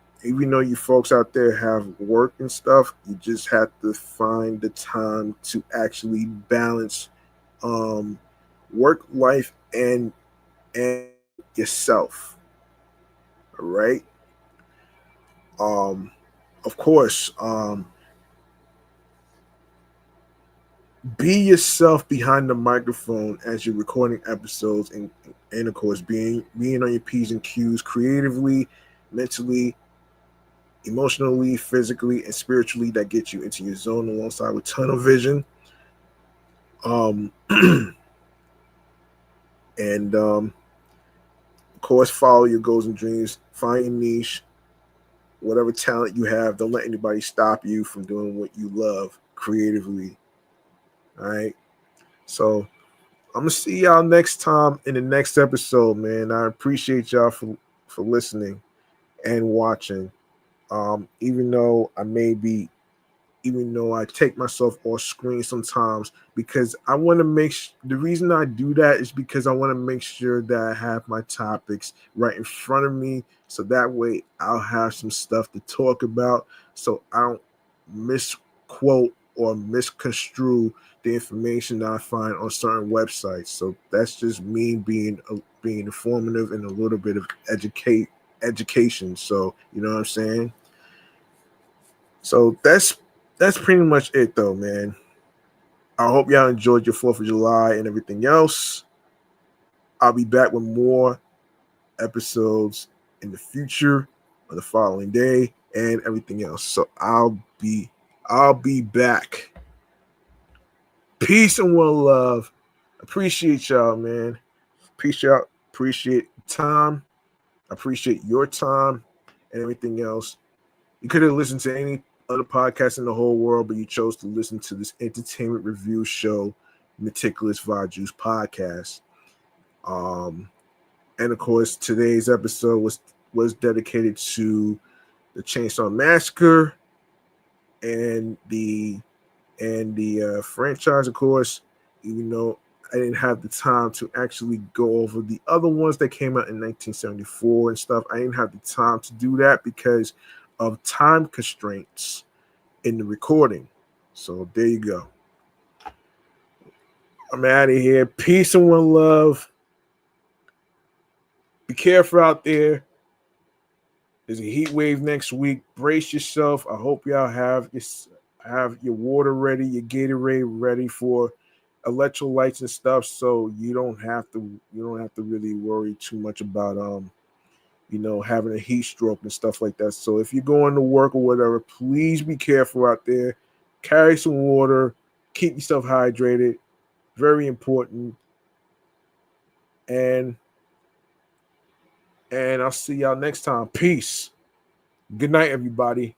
folks out there have work and stuff, you just have to find the time to actually balance work life and yourself. All right. Um, of course, be yourself behind the microphone as you're recording episodes, and of course being on your P's and Q's creatively, mentally, emotionally, physically, and spiritually, that gets you into your zone alongside with tunnel vision. And of course, follow your goals and dreams, find your niche, whatever talent you have. Don't let anybody stop you from doing what you love creatively. All right. So I'm gonna see y'all next time in the next episode, man. I appreciate y'all for listening and watching. Even though I take myself off screen sometimes, because I want to the reason I do that is because I want to make sure that I have my topics right in front of me, so that way I'll have some stuff to talk about, so I don't misquote or misconstrue the information that I find on certain websites. So that's just me being informative and a little bit of education. So you know what I'm saying? So that's pretty much it though, man. I hope y'all enjoyed your 4th of July and everything else. I'll be back with more episodes in the future on the following day and everything else. So I'll be back. Peace and one love. Appreciate y'all, man. Appreciate time. Appreciate your time and everything else. You could have listened to any other podcast in the whole world, but you chose to listen to this entertainment review show, Meticulous Vibe Juice podcast. And of course, today's episode was dedicated to the Chainsaw Massacre and the franchise, of course. Even though I didn't have the time to actually go over the other ones that came out in 1974 and stuff, I didn't have the time to do that because of time constraints in the recording. So there you go. I'm out of here. Peace and one love. Be careful out there. There's a heat wave next week. Brace yourself. I hope y'all have your water ready, your Gatorade ready for electrolytes and stuff, so you don't have to really worry too much about having a heat stroke and stuff like that. So if you're going to work or whatever, please be careful out there. Carry some water. Keep yourself hydrated. Very important. And I'll see y'all next time. Peace. Good night, everybody.